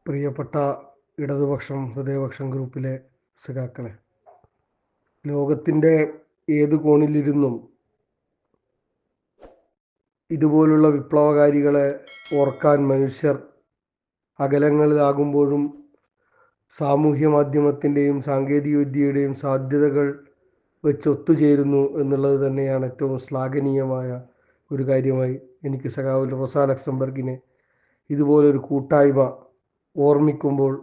പ്രിയപ്പെട്ട ഇടതുപക്ഷം ഹൃദയപക്ഷം ഗ്രൂപ്പിലെ സഖാക്കളെ, ലോകത്തിൻ്റെ ഏത് കോണിലിരുന്നും ഇതുപോലുള്ള വിപ്ലവകാരികളെ ഓർക്കാൻ മനുഷ്യർ അകലങ്ങളിലാകുമ്പോഴും സാമൂഹ്യ മാധ്യമത്തിൻ്റെയും സാങ്കേതികവിദ്യയുടെയും സാധ്യതകൾ വെച്ച് ഒത്തുചേരുന്നു എന്നുള്ളത് തന്നെയാണ് ഏറ്റവും ശ്ലാഘനീയമായ ഒരു കാര്യമായി എനിക്ക് സഖാവ് റോസാ ലക്സംബർഗിനെ ഇതുപോലൊരു കൂട്ടായ്മ ഓർമ്മിക്കുമ്പോൾ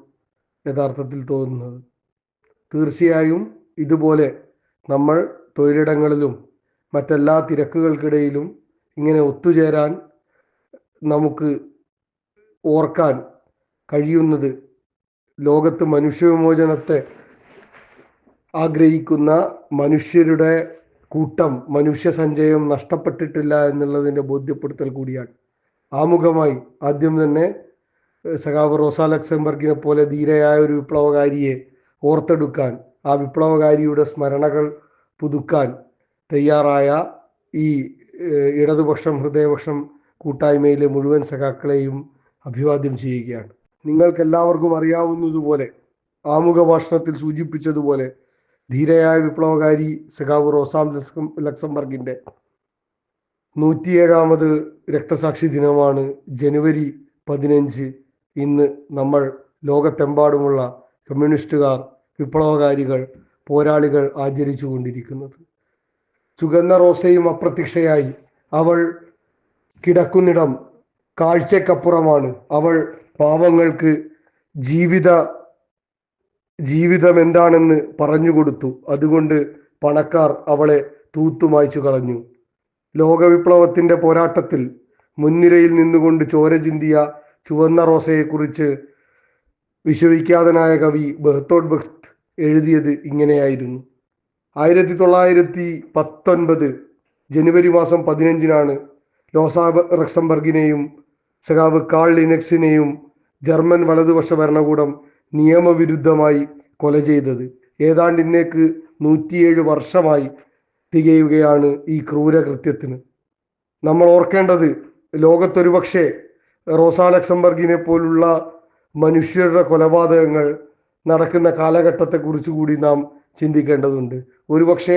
യഥാർത്ഥത്തിൽ തോന്നുന്നത്. തീർച്ചയായും ഇതുപോലെ നമ്മൾ തൊഴിലിടങ്ങളിലും മറ്റെല്ലാ തിരക്കുകൾക്കിടയിലും ഇങ്ങനെ ഒത്തുചേരാൻ നമുക്ക് ഓർക്കാൻ കഴിയുന്നത് ലോകത്ത് മനുഷ്യവിമോചനത്തെ ആഗ്രഹിക്കുന്ന മനുഷ്യരുടെ കൂട്ടം, മനുഷ്യ സഞ്ചയം നഷ്ടപ്പെട്ടിട്ടില്ല എന്നുള്ളതിൻ്റെ ബോധ്യപ്പെടുത്തൽ കൂടിയാണ്. ആമുഖമായി ആദ്യം തന്നെ സഖാവ് റോസാ ലക്സംബർഗിനെ പോലെ ധീരയായ ഒരു വിപ്ലവകാരിയെ ഓർത്തെടുക്കാൻ, ആ വിപ്ലവകാരിയുടെ സ്മരണകൾ പുതുക്കാൻ തയ്യാറായ ഈ ഇടതുപക്ഷം ഹൃദയപക്ഷം കൂട്ടായ്മയിലെ മുഴുവൻ സഖാക്കളെയും അഭിവാദ്യം ചെയ്യുകയാണ്. നിങ്ങൾക്കെല്ലാവർക്കും അറിയാവുന്നതുപോലെ, ആമുഖ ഭാഷണത്തിൽ സൂചിപ്പിച്ചതുപോലെ, ധീരയായ വിപ്ലവകാരി സഖാവ് റോസാ ലക്സംബർഗിൻ്റെ 107ാമത് രക്തസാക്ഷി ദിനമാണ് ജനുവരി 15. ഇന്ന് നമ്മൾ ലോകത്തെമ്പാടുമുള്ള കമ്മ്യൂണിസ്റ്റുകാർ, വിപ്ലവകാരികൾ, പോരാളികൾ ആചരിച്ചു കൊണ്ടിരിക്കുന്നത്. ചുവന്ന റോസയും അപ്രത്യക്ഷയായി. അവൾ കിടക്കുന്നിടം കാഴ്ചക്കപ്പുറമാണ്. അവൾ പാവങ്ങൾക്ക് ജീവിതം എന്താണെന്ന് പറഞ്ഞുകൊടുത്തു. അതുകൊണ്ട് പണക്കാർ അവളെ തൂത്തുമായ്ച്ചു കളഞ്ഞു. ലോകവിപ്ലവത്തിൻ്റെ പോരാട്ടത്തിൽ മുൻനിരയിൽ നിന്നുകൊണ്ട് ചോര ചിന്തിയ ചുവന്ന റോസയെക്കുറിച്ച് വിശ്വവിഖ്യാതനായ കവി ബെർത്തോൾട്ട് ബ്രെഖ്ത് എഴുതിയത് ഇങ്ങനെയായിരുന്നു. 1919 ജനുവരി മാസം 15 റോസാ ലക്സംബർഗിനെയും സഖാവ് കാൾ ലിനക്സിനെയും ജർമ്മൻ വലതുപക്ഷ ഭരണകൂടം നിയമവിരുദ്ധമായി കൊല ചെയ്തത്. ഏതാണ്ട് ഇന്നേക്ക് 107 വർഷമായി തികയുകയാണ് ഈ ക്രൂരകൃത്യത്തിന്. നമ്മൾ ഓർക്കേണ്ടത്, ലോകത്തൊരുപക്ഷെ റോസാ ലക്സംബർഗിനെ പോലുള്ള മനുഷ്യരുടെ കൊലപാതകങ്ങൾ നടക്കുന്ന കാലഘട്ടത്തെക്കുറിച്ച് കൂടി നാം ചിന്തിക്കേണ്ടതുണ്ട്. ഒരുപക്ഷെ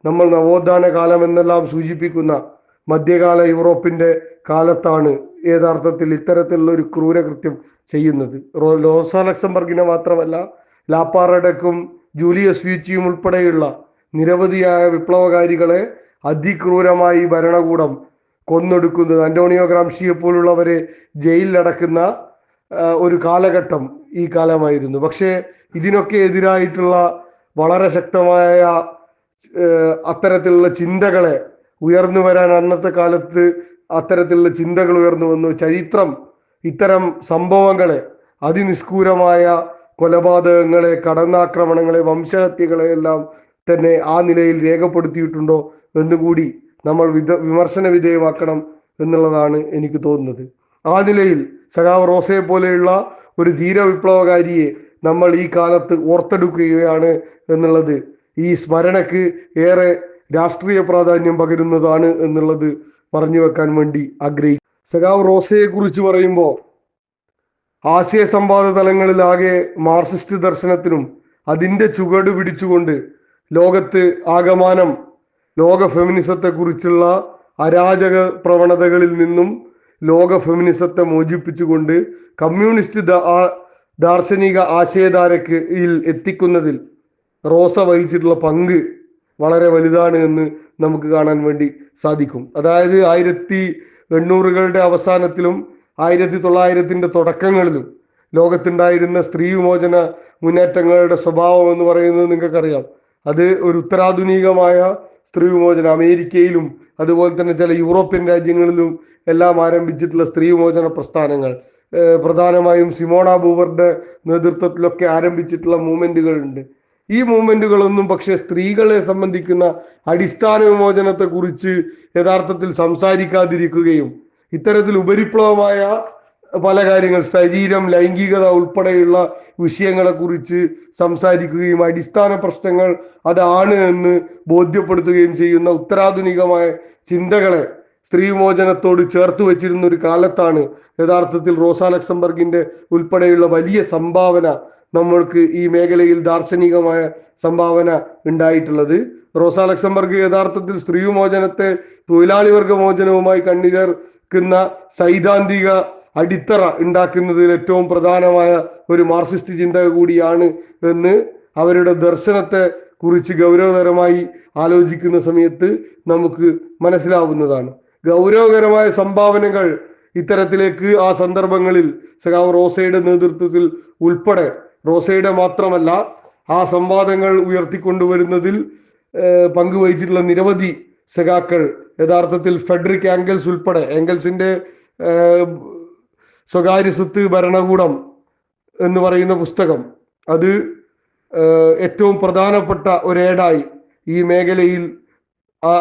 നമ്മൾ നവോത്ഥാന കാലം എന്നെല്ലാം സൂചിപ്പിക്കുന്ന മധ്യകാല യൂറോപ്പിൻ്റെ കാലത്താണ് യഥാർത്ഥത്തിൽ ഇത്തരത്തിലുള്ള ഒരു ക്രൂരകൃത്യം ചെയ്യുന്നത്. റോസാ ലക്സംബർഗിനെ മാത്രമല്ല, ലാപ്പാറഡക്കും ജൂലിയസ് ഫ്യൂച്ചിയും ഉൾപ്പെടെയുള്ള നിരവധിയായ വിപ്ലവകാരികളെ അതിക്രൂരമായി ഭരണകൂടം കൊന്നൊടുക്കുന്നത്, അന്റോണിയോ ഗ്രാംഷിയെ പോലുള്ളവരെ ജയിലിലടക്കുന്ന ഒരു കാലഘട്ടം ഈ കാലമായിരുന്നു. പക്ഷേ ഇതിനൊക്കെ എതിരായിട്ടുള്ള വളരെ ശക്തമായ അത്തരത്തിലുള്ള ചിന്തകളെ ഉയർന്നു വരാൻ അന്നത്തെ കാലത്ത് അത്തരത്തിലുള്ള ചിന്തകൾ ഉയർന്നു വന്നു. ചരിത്രം ഇത്തരം സംഭവങ്ങളെ, അതിനിഷ്ഠൂരമായ കൊലപാതകങ്ങളെ, കടന്നാക്രമണങ്ങളെ, വംശഹത്യകളെ എല്ലാം തന്നെ ആ നിലയിൽ രേഖപ്പെടുത്തിയിട്ടുണ്ടോ എന്നുകൂടി നമ്മൾ വിമർശന വിധേയമാക്കണം എന്നുള്ളതാണ് എനിക്ക് തോന്നുന്നത്. ആ നിലയിൽ സഖാവ് റോസയെ പോലെയുള്ള ഒരു ധീര വിപ്ലവകാരിയെ നമ്മൾ ഈ കാലത്ത് ഓർത്തെടുക്കുകയാണ് എന്നുള്ളത് ഈ സ്മരണയ്ക്ക് ഏറെ രാഷ്ട്രീയ പ്രാധാന്യം പകരുന്നതാണ് എന്നുള്ളത് പറഞ്ഞു വെക്കാൻ വേണ്ടി ആഗ്രഹിക്കും. സഖാവ് റോസയെ കുറിച്ച് പറയുമ്പോൾ ആശയ സംവാദ തലങ്ങളിലാകെ മാർക്സിസ്റ്റ് ദർശനത്തിനും അതിൻ്റെ ചുവട് പിടിച്ചുകൊണ്ട് ലോകത്ത് ആകമാനം ലോക ഫെമിനിസത്തെ കുറിച്ചുള്ള അരാജക പ്രവണതകളിൽ നിന്നും ലോക ഫെമിനിസത്തെ മോചിപ്പിച്ചുകൊണ്ട് കമ്മ്യൂണിസ്റ്റ് ദാർശനിക ആശയധാരയ്ക്ക് എത്തിക്കുന്നതിൽ റോസ വഹിച്ചിട്ടുള്ള പങ്ക് വളരെ വലുതാണ് എന്ന് നമുക്ക് കാണാൻ വേണ്ടി സാധിക്കും. അതായത് 1800കളുടെ അവസാനത്തിലും 1900ൻ്റെ തുടക്കങ്ങളിലും ലോകത്തുണ്ടായിരുന്ന സ്ത്രീ വിമോചന മുന്നേറ്റങ്ങളുടെ സ്വഭാവം എന്ന് പറയുന്നത് നിങ്ങൾക്കറിയാം. അത് ഒരു ഉത്തരാധുനികമായ സ്ത്രീ വിമോചനം അമേരിക്കയിലും അതുപോലെ തന്നെ ചില യൂറോപ്യൻ രാജ്യങ്ങളിലും എല്ലാം ആരംഭിച്ചിട്ടുള്ള സ്ത്രീ വിമോചന പ്രസ്ഥാനങ്ങൾ, പ്രധാനമായും സിമോണ ബൂവറുടെ നേതൃത്വത്തിലൊക്കെ ആരംഭിച്ചിട്ടുള്ള മൂവ്മെൻറ്റുകളുണ്ട്. ഈ മൂവ്മെൻറ്റുകളൊന്നും പക്ഷേ സ്ത്രീകളെ സംബന്ധിക്കുന്ന അടിസ്ഥാന വിമോചനത്തെക്കുറിച്ച് യഥാർത്ഥത്തിൽ സംസാരിക്കാതിരിക്കുകയും ഇത്തരത്തിൽ ഉപരിപ്ലവമായ പല കാര്യങ്ങൾ, ശരീരം, ലൈംഗികത ഉൾപ്പെടെയുള്ള വിഷയങ്ങളെക്കുറിച്ച് സംസാരിക്കുകയും അടിസ്ഥാന പ്രശ്നങ്ങൾ അതാണ് എന്ന് ബോധ്യപ്പെടുത്തുകയും ചെയ്യുന്ന ഉത്തരാധുനികമായ ചിന്തകളെ സ്ത്രീ വിമോചനത്തോട് ചേർത്ത് വെച്ചിരുന്ന ഒരു കാലത്താണ് യഥാർത്ഥത്തിൽ റോസ ലക്സംബർഗിന്റെ ഉൾപ്പെടെയുള്ള വലിയ സംഭാവന നമ്മൾക്ക് ഈ മേഖലയിൽ ദാർശനികമായ സംഭാവന ഉണ്ടായിട്ടുള്ളത്. റോസ ലക്സംബർഗ് യഥാർത്ഥത്തിൽ സ്ത്രീ വിമോചനത്തെ തൊഴിലാളി വർഗ മോചനവുമായി കണ്ണിചേർക്കുന്ന സൈദ്ധാന്തിക അടിത്തറ ഉണ്ടാക്കുന്നതിൽ ഏറ്റവും പ്രധാനമായ ഒരു മാർക്സിസ്റ്റ് ചിന്തക കൂടിയാണ് എന്ന് അവരുടെ ദർശനത്തെ കുറിച്ച് ഗൗരവതരമായി ആലോചിക്കുന്ന സമയത്ത് നമുക്ക് മനസ്സിലാവുന്നതാണ്. ഗൗരവകരമായ സംഭാവനകൾ ഇത്തരത്തിലേക്ക് ആ സന്ദർഭങ്ങളിൽ സഖാവ് റോസയുടെ നേതൃത്വത്തിൽ ഉൾപ്പെടെ, റോസയുടെ മാത്രമല്ല, ആ സംവാദങ്ങൾ ഉയർത്തിക്കൊണ്ടുവരുന്നതിൽ പങ്കുവഹിച്ചിട്ടുള്ള നിരവധി സഖാക്കൾ, യഥാർത്ഥത്തിൽ ഫെഡറിക് ആംഗൽസ് ഉൾപ്പെടെ, ആംഗൽസിന്റെ സ്വകാര്യ സ്വത്ത് ഭരണകൂടം എന്ന് പറയുന്ന പുസ്തകം, അത് ഏറ്റവും പ്രധാനപ്പെട്ട ഒരേടായി ഈ മേഖലയിൽ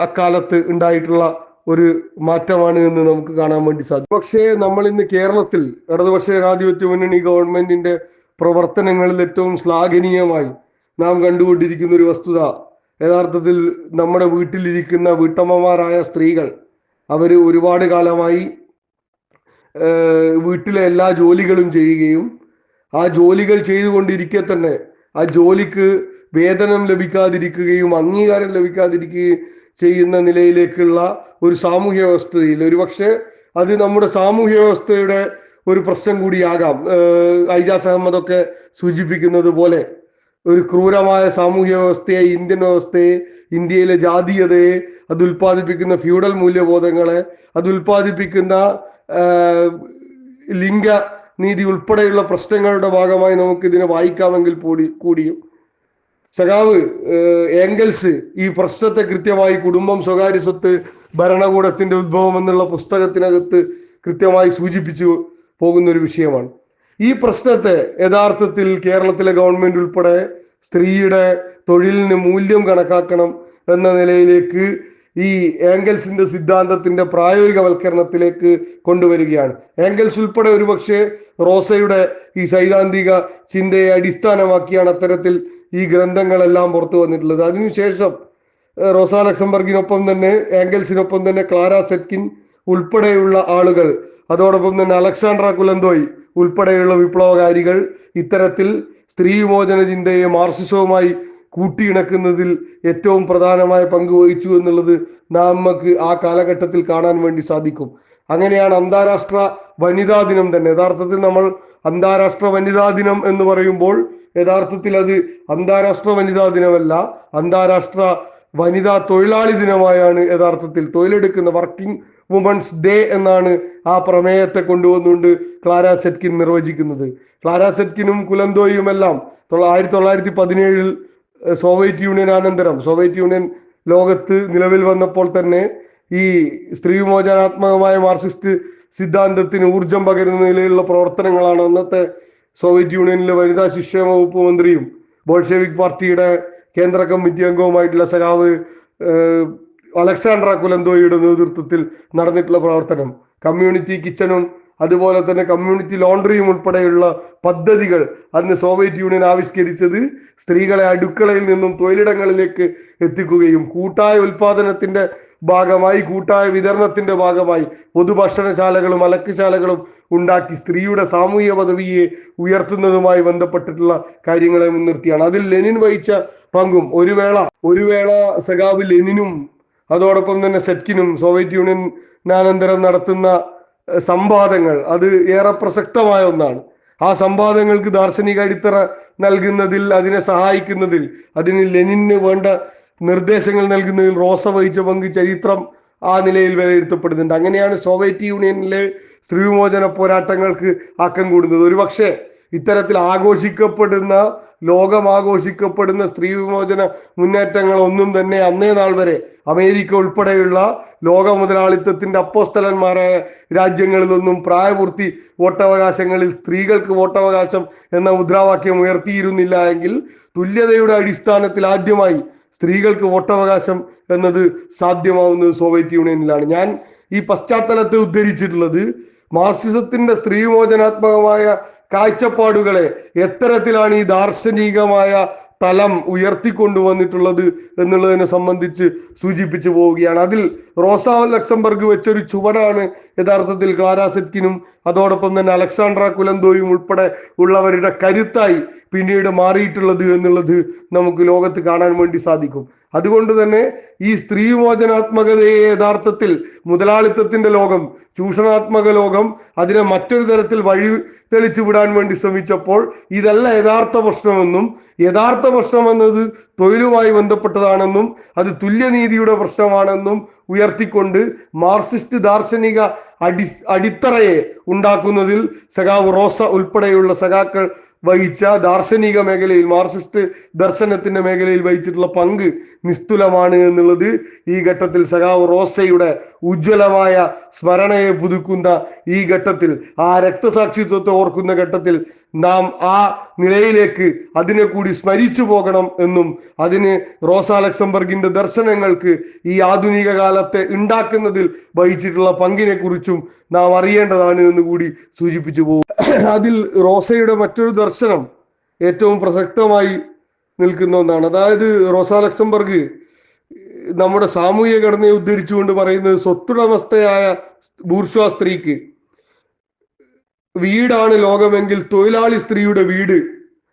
അക്കാലത്ത് ഉണ്ടായിട്ടുള്ള ഒരു മാറ്റമാണ് എന്ന് നമുക്ക് കാണാൻ വേണ്ടി സാധിക്കും. പക്ഷേ നമ്മൾ ഇന്ന് കേരളത്തിൽ ഇടതുപക്ഷ ജനാധിപത്യ മുന്നണി ഗവൺമെന്റിന്റെ പ്രവർത്തനങ്ങളിൽ ഏറ്റവും ശ്ലാഘനീയമായി നാം കണ്ടുകൊണ്ടിരിക്കുന്ന ഒരു വസ്തുത, യഥാർത്ഥത്തിൽ നമ്മുടെ വീട്ടിലിരിക്കുന്ന വീട്ടമ്മമാരായ സ്ത്രീകൾ, അവർ ഒരുപാട് കാലമായി വീട്ടിലെ എല്ലാ ജോലികളും ചെയ്യുകയും ആ ജോലികൾ ചെയ്തുകൊണ്ടിരിക്കെ തന്നെ ആ ജോലിക്ക് വേതനം ലഭിക്കാതിരിക്കുകയും അംഗീകാരം ലഭിക്കാതിരിക്കുകയും ചെയ്യുന്ന നിലയിലേക്കുള്ള ഒരു സാമൂഹ്യ വ്യവസ്ഥയിൽ, ഒരുപക്ഷെ അത് നമ്മുടെ സാമൂഹ്യ വ്യവസ്ഥയുടെ ഒരു പ്രശ്നം കൂടിയാകാം. ഐജാസ് അഹമ്മദ് ഒക്കെ സൂചിപ്പിക്കുന്നത് പോലെ ഒരു ക്രൂരമായ സാമൂഹ്യ വ്യവസ്ഥയെ, ഇന്ത്യൻ വ്യവസ്ഥയെ, ഇന്ത്യയിലെ ജാതീയതയെ, അത് ഉൽപ്പാദിപ്പിക്കുന്ന ഫ്യൂഡൽ മൂല്യബോധങ്ങളെ, അത് ഉൽപ്പാദിപ്പിക്കുന്ന ലിംഗ നീതി ഉൾപ്പെടെയുള്ള പ്രശ്നങ്ങളുടെ ഭാഗമായി നമുക്ക് ഇതിനെ വായിക്കാമെങ്കിൽ കൂടിയും സഖാവ് ഏംഗൽസ് ഈ പ്രശ്നത്തെ കൃത്യമായി കുടുംബം, സ്വകാര്യ സ്വത്ത്, ഭരണകൂടത്തിന്റെ ഉദ്ഭവം എന്നുള്ള പുസ്തകത്തിനകത്ത് കൃത്യമായി സൂചിപ്പിച്ചു പോകുന്ന ഒരു വിഷയമാണ്. ഈ പ്രശ്നത്തെ യഥാർത്ഥത്തിൽ കേരളത്തിലെ ഗവൺമെന്റ് ഉൾപ്പെടെ സ്ത്രീയുടെ തൊഴിലിന് മൂല്യം കണക്കാക്കണം എന്ന നിലയിലേക്ക് ഈ ഏംഗൽസിന്റെ സിദ്ധാന്തത്തിന്റെ പ്രായോഗികവൽക്കരണത്തിലേക്ക് കൊണ്ടുവരികയാണ്. ഏംഗൽസ് ഉൾപ്പെടെ ഒരുപക്ഷെ റോസയുടെ ഈ സൈദ്ധാന്തിക ചിന്തയെ അടിസ്ഥാനമാക്കിയാണ് അത്തരത്തിൽ ഈ ഗ്രന്ഥങ്ങളെല്ലാം പുറത്തു വന്നിട്ടുള്ളത്. അതിനുശേഷം റോസ ലക്സംബർഗിനൊപ്പം തന്നെ, ഏംഗൽസിനൊപ്പം തന്നെ ക്ലാര സെറ്റ്കിൻ ഉൾപ്പെടെയുള്ള ആളുകൾ, അതോടൊപ്പം തന്നെ അലക്സാണ്ട്ര കുലന്തോയ് ഉൾപ്പെടെയുള്ള വിപ്ലവകാരികൾ ഇത്തരത്തിൽ സ്ത്രീ വിമോചന ചിന്തയെ മാർക്സിസവുമായി കൂട്ടിയിണക്കുന്നതിൽ ഏറ്റവും പ്രധാനമായ പങ്ക് വഹിച്ചു എന്നുള്ളത് നമുക്ക് ആ കാലഘട്ടത്തിൽ കാണാൻ വേണ്ടി സാധിക്കും. അങ്ങനെയാണ് അന്താരാഷ്ട്ര വനിതാ ദിനം തന്നെ, യഥാർത്ഥത്തിൽ നമ്മൾ അന്താരാഷ്ട്ര വനിതാ ദിനം എന്ന് പറയുമ്പോൾ യഥാർത്ഥത്തിൽ അത് അന്താരാഷ്ട്ര വനിതാ ദിനമല്ല, അന്താരാഷ്ട്ര വനിതാ തൊഴിലാളി ദിനമായാണ് യഥാർത്ഥത്തിൽ തൊഴിലെടുക്കുന്ന വർക്കിംഗ് വുമൻസ് ഡേ എന്നാണ് ആ പ്രമേയത്തെ കൊണ്ടുവന്നുകൊണ്ട് ക്ലാര സെറ്റ്കിൻ നിർവചിക്കുന്നത്. ക്ലാര സെറ്റ്കിനും കുലന്തോയുമെല്ലാം 1917 സോവിയറ്റ് യൂണിയൻ അനന്തരം, സോവിയറ്റ് യൂണിയൻ ലോകത്ത് നിലവിൽ വന്നപ്പോൾ തന്നെ ഈ സ്ത്രീ വിമോചനാത്മകമായ മാർക്സിസ്റ്റ് സിദ്ധാന്തത്തിന് ഊർജം പകരുന്ന നിലയിലുള്ള പ്രവർത്തനങ്ങളാണ് അന്നത്തെ സോവിയറ്റ് യൂണിയനിലെ വനിതാ ശിക്ഷ വകുപ്പ് മന്ത്രിയും ബോൾഷെവിക് പാർട്ടിയുടെ കേന്ദ്ര കമ്മിറ്റി അംഗവുമായിട്ടുള്ള സഖാവ് അലക്സാണ്ട്ര കുലന്തോയുടെ നേതൃത്വത്തിൽ നടന്നിട്ടുള്ള പ്രവർത്തനം. കമ്മ്യൂണിറ്റി കിച്ചണും അതുപോലെ തന്നെ കമ്മ്യൂണിറ്റി ലോണ്ടറിയും ഉൾപ്പെടെയുള്ള പദ്ധതികൾ അന്ന് സോവിയറ്റ് യൂണിയൻ ആവിഷ്കരിച്ചത് സ്ത്രീകളെ അടുക്കളയിൽ നിന്നും തൊഴിലിടങ്ങളിലേക്ക് എത്തിക്കുകയും കൂട്ടായ ഉൽപാദനത്തിന്റെ ഭാഗമായി, കൂട്ടായ വിതരണത്തിന്റെ ഭാഗമായി പൊതുഭക്ഷണശാലകളും അലക്കുശാലകളും ഉണ്ടാക്കി സ്ത്രീയുടെ സാമൂഹിക പദവിയെ ഉയർത്തുന്നതുമായി ബന്ധപ്പെട്ടിട്ടുള്ള കാര്യങ്ങളെ മുൻനിർത്തിയാണ്. അതിൽ ലെനിൻ വഹിച്ച പങ്കും ഒരു വേള സഖാവ് ലെനിനും അതോടൊപ്പം തന്നെ സെറ്റ്കിനും സോവിയറ്റ് യൂണിയനാനന്തരം നടത്തുന്ന സംവാദങ്ങൾ അത് ഏറെ പ്രസക്തമായ ഒന്നാണ്. ആ സംവാദങ്ങൾക്ക് ദാർശനിക അടിത്തറ നൽകുന്നതിൽ, അതിനെ സഹായിക്കുന്നതിൽ, അതിന് ലെനിന് വേണ്ട നിർദ്ദേശങ്ങൾ നൽകുന്നതിൽ റോസ വഹിച്ച പങ്ക് ചരിത്രം ആ നിലയിൽ വിലയിരുത്തപ്പെടുന്നുണ്ട്. അങ്ങനെയാണ് സോവിയറ്റ് യൂണിയനിലെ സ്ത്രീ വിമോചന പോരാട്ടങ്ങൾക്ക് ആക്കം കൂടുന്നത്. ഒരുപക്ഷെ ഇത്തരത്തിൽ ആഘോഷിക്കപ്പെടുന്ന, ലോകം ആഘോഷിക്കപ്പെടുന്ന സ്ത്രീ വിമോചന മുന്നേറ്റങ്ങൾ ഒന്നും തന്നെ അന്നേ നാൾ വരെ അമേരിക്ക ഉൾപ്പെടെയുള്ള ലോക മുതലാളിത്തത്തിന്റെ അപ്പോസ്തലന്മാരായ രാജ്യങ്ങളിലൊന്നും പ്രായപൂർത്തി വോട്ടവകാശങ്ങളിൽ സ്ത്രീകൾക്ക് വോട്ടവകാശം എന്ന മുദ്രാവാക്യം ഉയർത്തിയിരുന്നില്ല എങ്കിൽ തുല്യതയുടെ അടിസ്ഥാനത്തിൽ ആദ്യമായി സ്ത്രീകൾക്ക് വോട്ടവകാശം എന്നത് സാധ്യമാവുന്നത് സോവിയറ്റ് യൂണിയനിലാണ്. ഞാൻ ഈ പശ്ചാത്തലത്തെ ഉദ്ധരിച്ചിട്ടുള്ളത് മാർക്സിസത്തിന്റെ സ്ത്രീ വിമോചനാത്മകമായ കാഴ്ചപ്പാടുകളെ എത്തരത്തിലാണ് ഈ ദാർശനികമായ തലം ഉയർത്തിക്കൊണ്ടുവന്നിട്ടുള്ളത് എന്നുള്ളതിനെ സംബന്ധിച്ച് സൂചിപ്പിച്ചു പോവുകയാണ്. അതിൽ റോസ ലക്സംബർഗ് വെച്ചൊരു ചുവടാണ് യഥാർത്ഥത്തിൽ ക്ലാര സെറ്റ്കിനും അതോടൊപ്പം തന്നെ അലക്സാണ്ട്ര കുലന്തോയും ഉൾപ്പെടെ ഉള്ളവരുടെ കരുത്തായി പിന്നീട് മാറിയിട്ടുള്ളത് എന്നുള്ളത് നമുക്ക് ലോകത്ത് കാണാൻ വേണ്ടി സാധിക്കും. അതുകൊണ്ട് തന്നെ ഈ സ്ത്രീ മോചനാത്മകതയെ യഥാർത്ഥത്തിൽ മുതലാളിത്തത്തിന്റെ ലോകം, ചൂഷണാത്മക ലോകം അതിനെ മറ്റൊരു തരത്തിൽ വഴി തെളിച്ചു വിടാൻ വേണ്ടി ശ്രമിച്ചപ്പോൾ ഇതല്ല യഥാർത്ഥ പ്രശ്നമെന്നും, യഥാർത്ഥ പ്രശ്നം എന്നത് തൊഴിലുമായി ബന്ധപ്പെട്ടതാണെന്നും അത് തുല്യനീതിയുടെ പ്രശ്നമാണെന്നും ഉയർത്തിക്കൊണ്ട് മാർക്സിസ്റ്റ് ദാർശനിക അടിത്തറയെ ഉണ്ടാക്കുന്നതിൽ സഖാവ് റോസ ഉൾപ്പെടെയുള്ള സഖാക്കൾ വഹിച്ച ദാർശനിക മേഖലയിൽ, മാർക്സിസ്റ്റ് ദർശനത്തിന്റെ മേഖലയിൽ വഹിച്ചിട്ടുള്ള പങ്ക് നിസ്തുലമാണ് എന്നുള്ളത് ഈ ഘട്ടത്തിൽ സഖാവ് റോസയുടെ ഉജ്ജ്വലമായ സ്മരണയെ പുതുക്കുന്ന ഈ ഘട്ടത്തിൽ, ആ രക്തസാക്ഷിത്വത്തെ ഓർക്കുന്ന ഘട്ടത്തിൽ നാം ആ നിലയിലേക്ക് അതിനെ കൂടി സ്മരിച്ചു പോകണം എന്നും അതിന് റോസ ലക്സംബർഗിന്റെ ദർശനങ്ങൾക്ക് ഈ ആധുനിക കാലത്തെ ഉണ്ടാക്കുന്നതിൽ വഹിച്ചിട്ടുള്ള പങ്കിനെ കുറിച്ചും നാം അറിയേണ്ടതാണ് എന്ന് കൂടി സൂചിപ്പിച്ചു പോകും. അതിൽ റോസയുടെ മറ്റൊരു ദർശനം ഏറ്റവും പ്രസക്തമായി നിൽക്കുന്ന ഒന്നാണ്. അതായത് റോസ ലക്സംബർഗ് നമ്മുടെ സാമൂഹിക ഘടനയെ ഉദ്ധരിച്ചുകൊണ്ട് പറയുന്നത് സ്വത്തുടമസ്ഥയായ ബൂർഷ്വാ സ്ത്രീക്ക് വീടാണ് ലോകമെങ്കിൽ തൊഴിലാളി സ്ത്രീയുടെ വീട്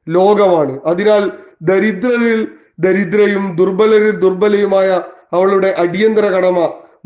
ലോകമാണ്. അതിനാൽ ദരിദ്രരിൽ ദരിദ്രയും ദുർബലരിൽ ദുർബലയുമായ അവളുടെ അടിയന്തര കടമ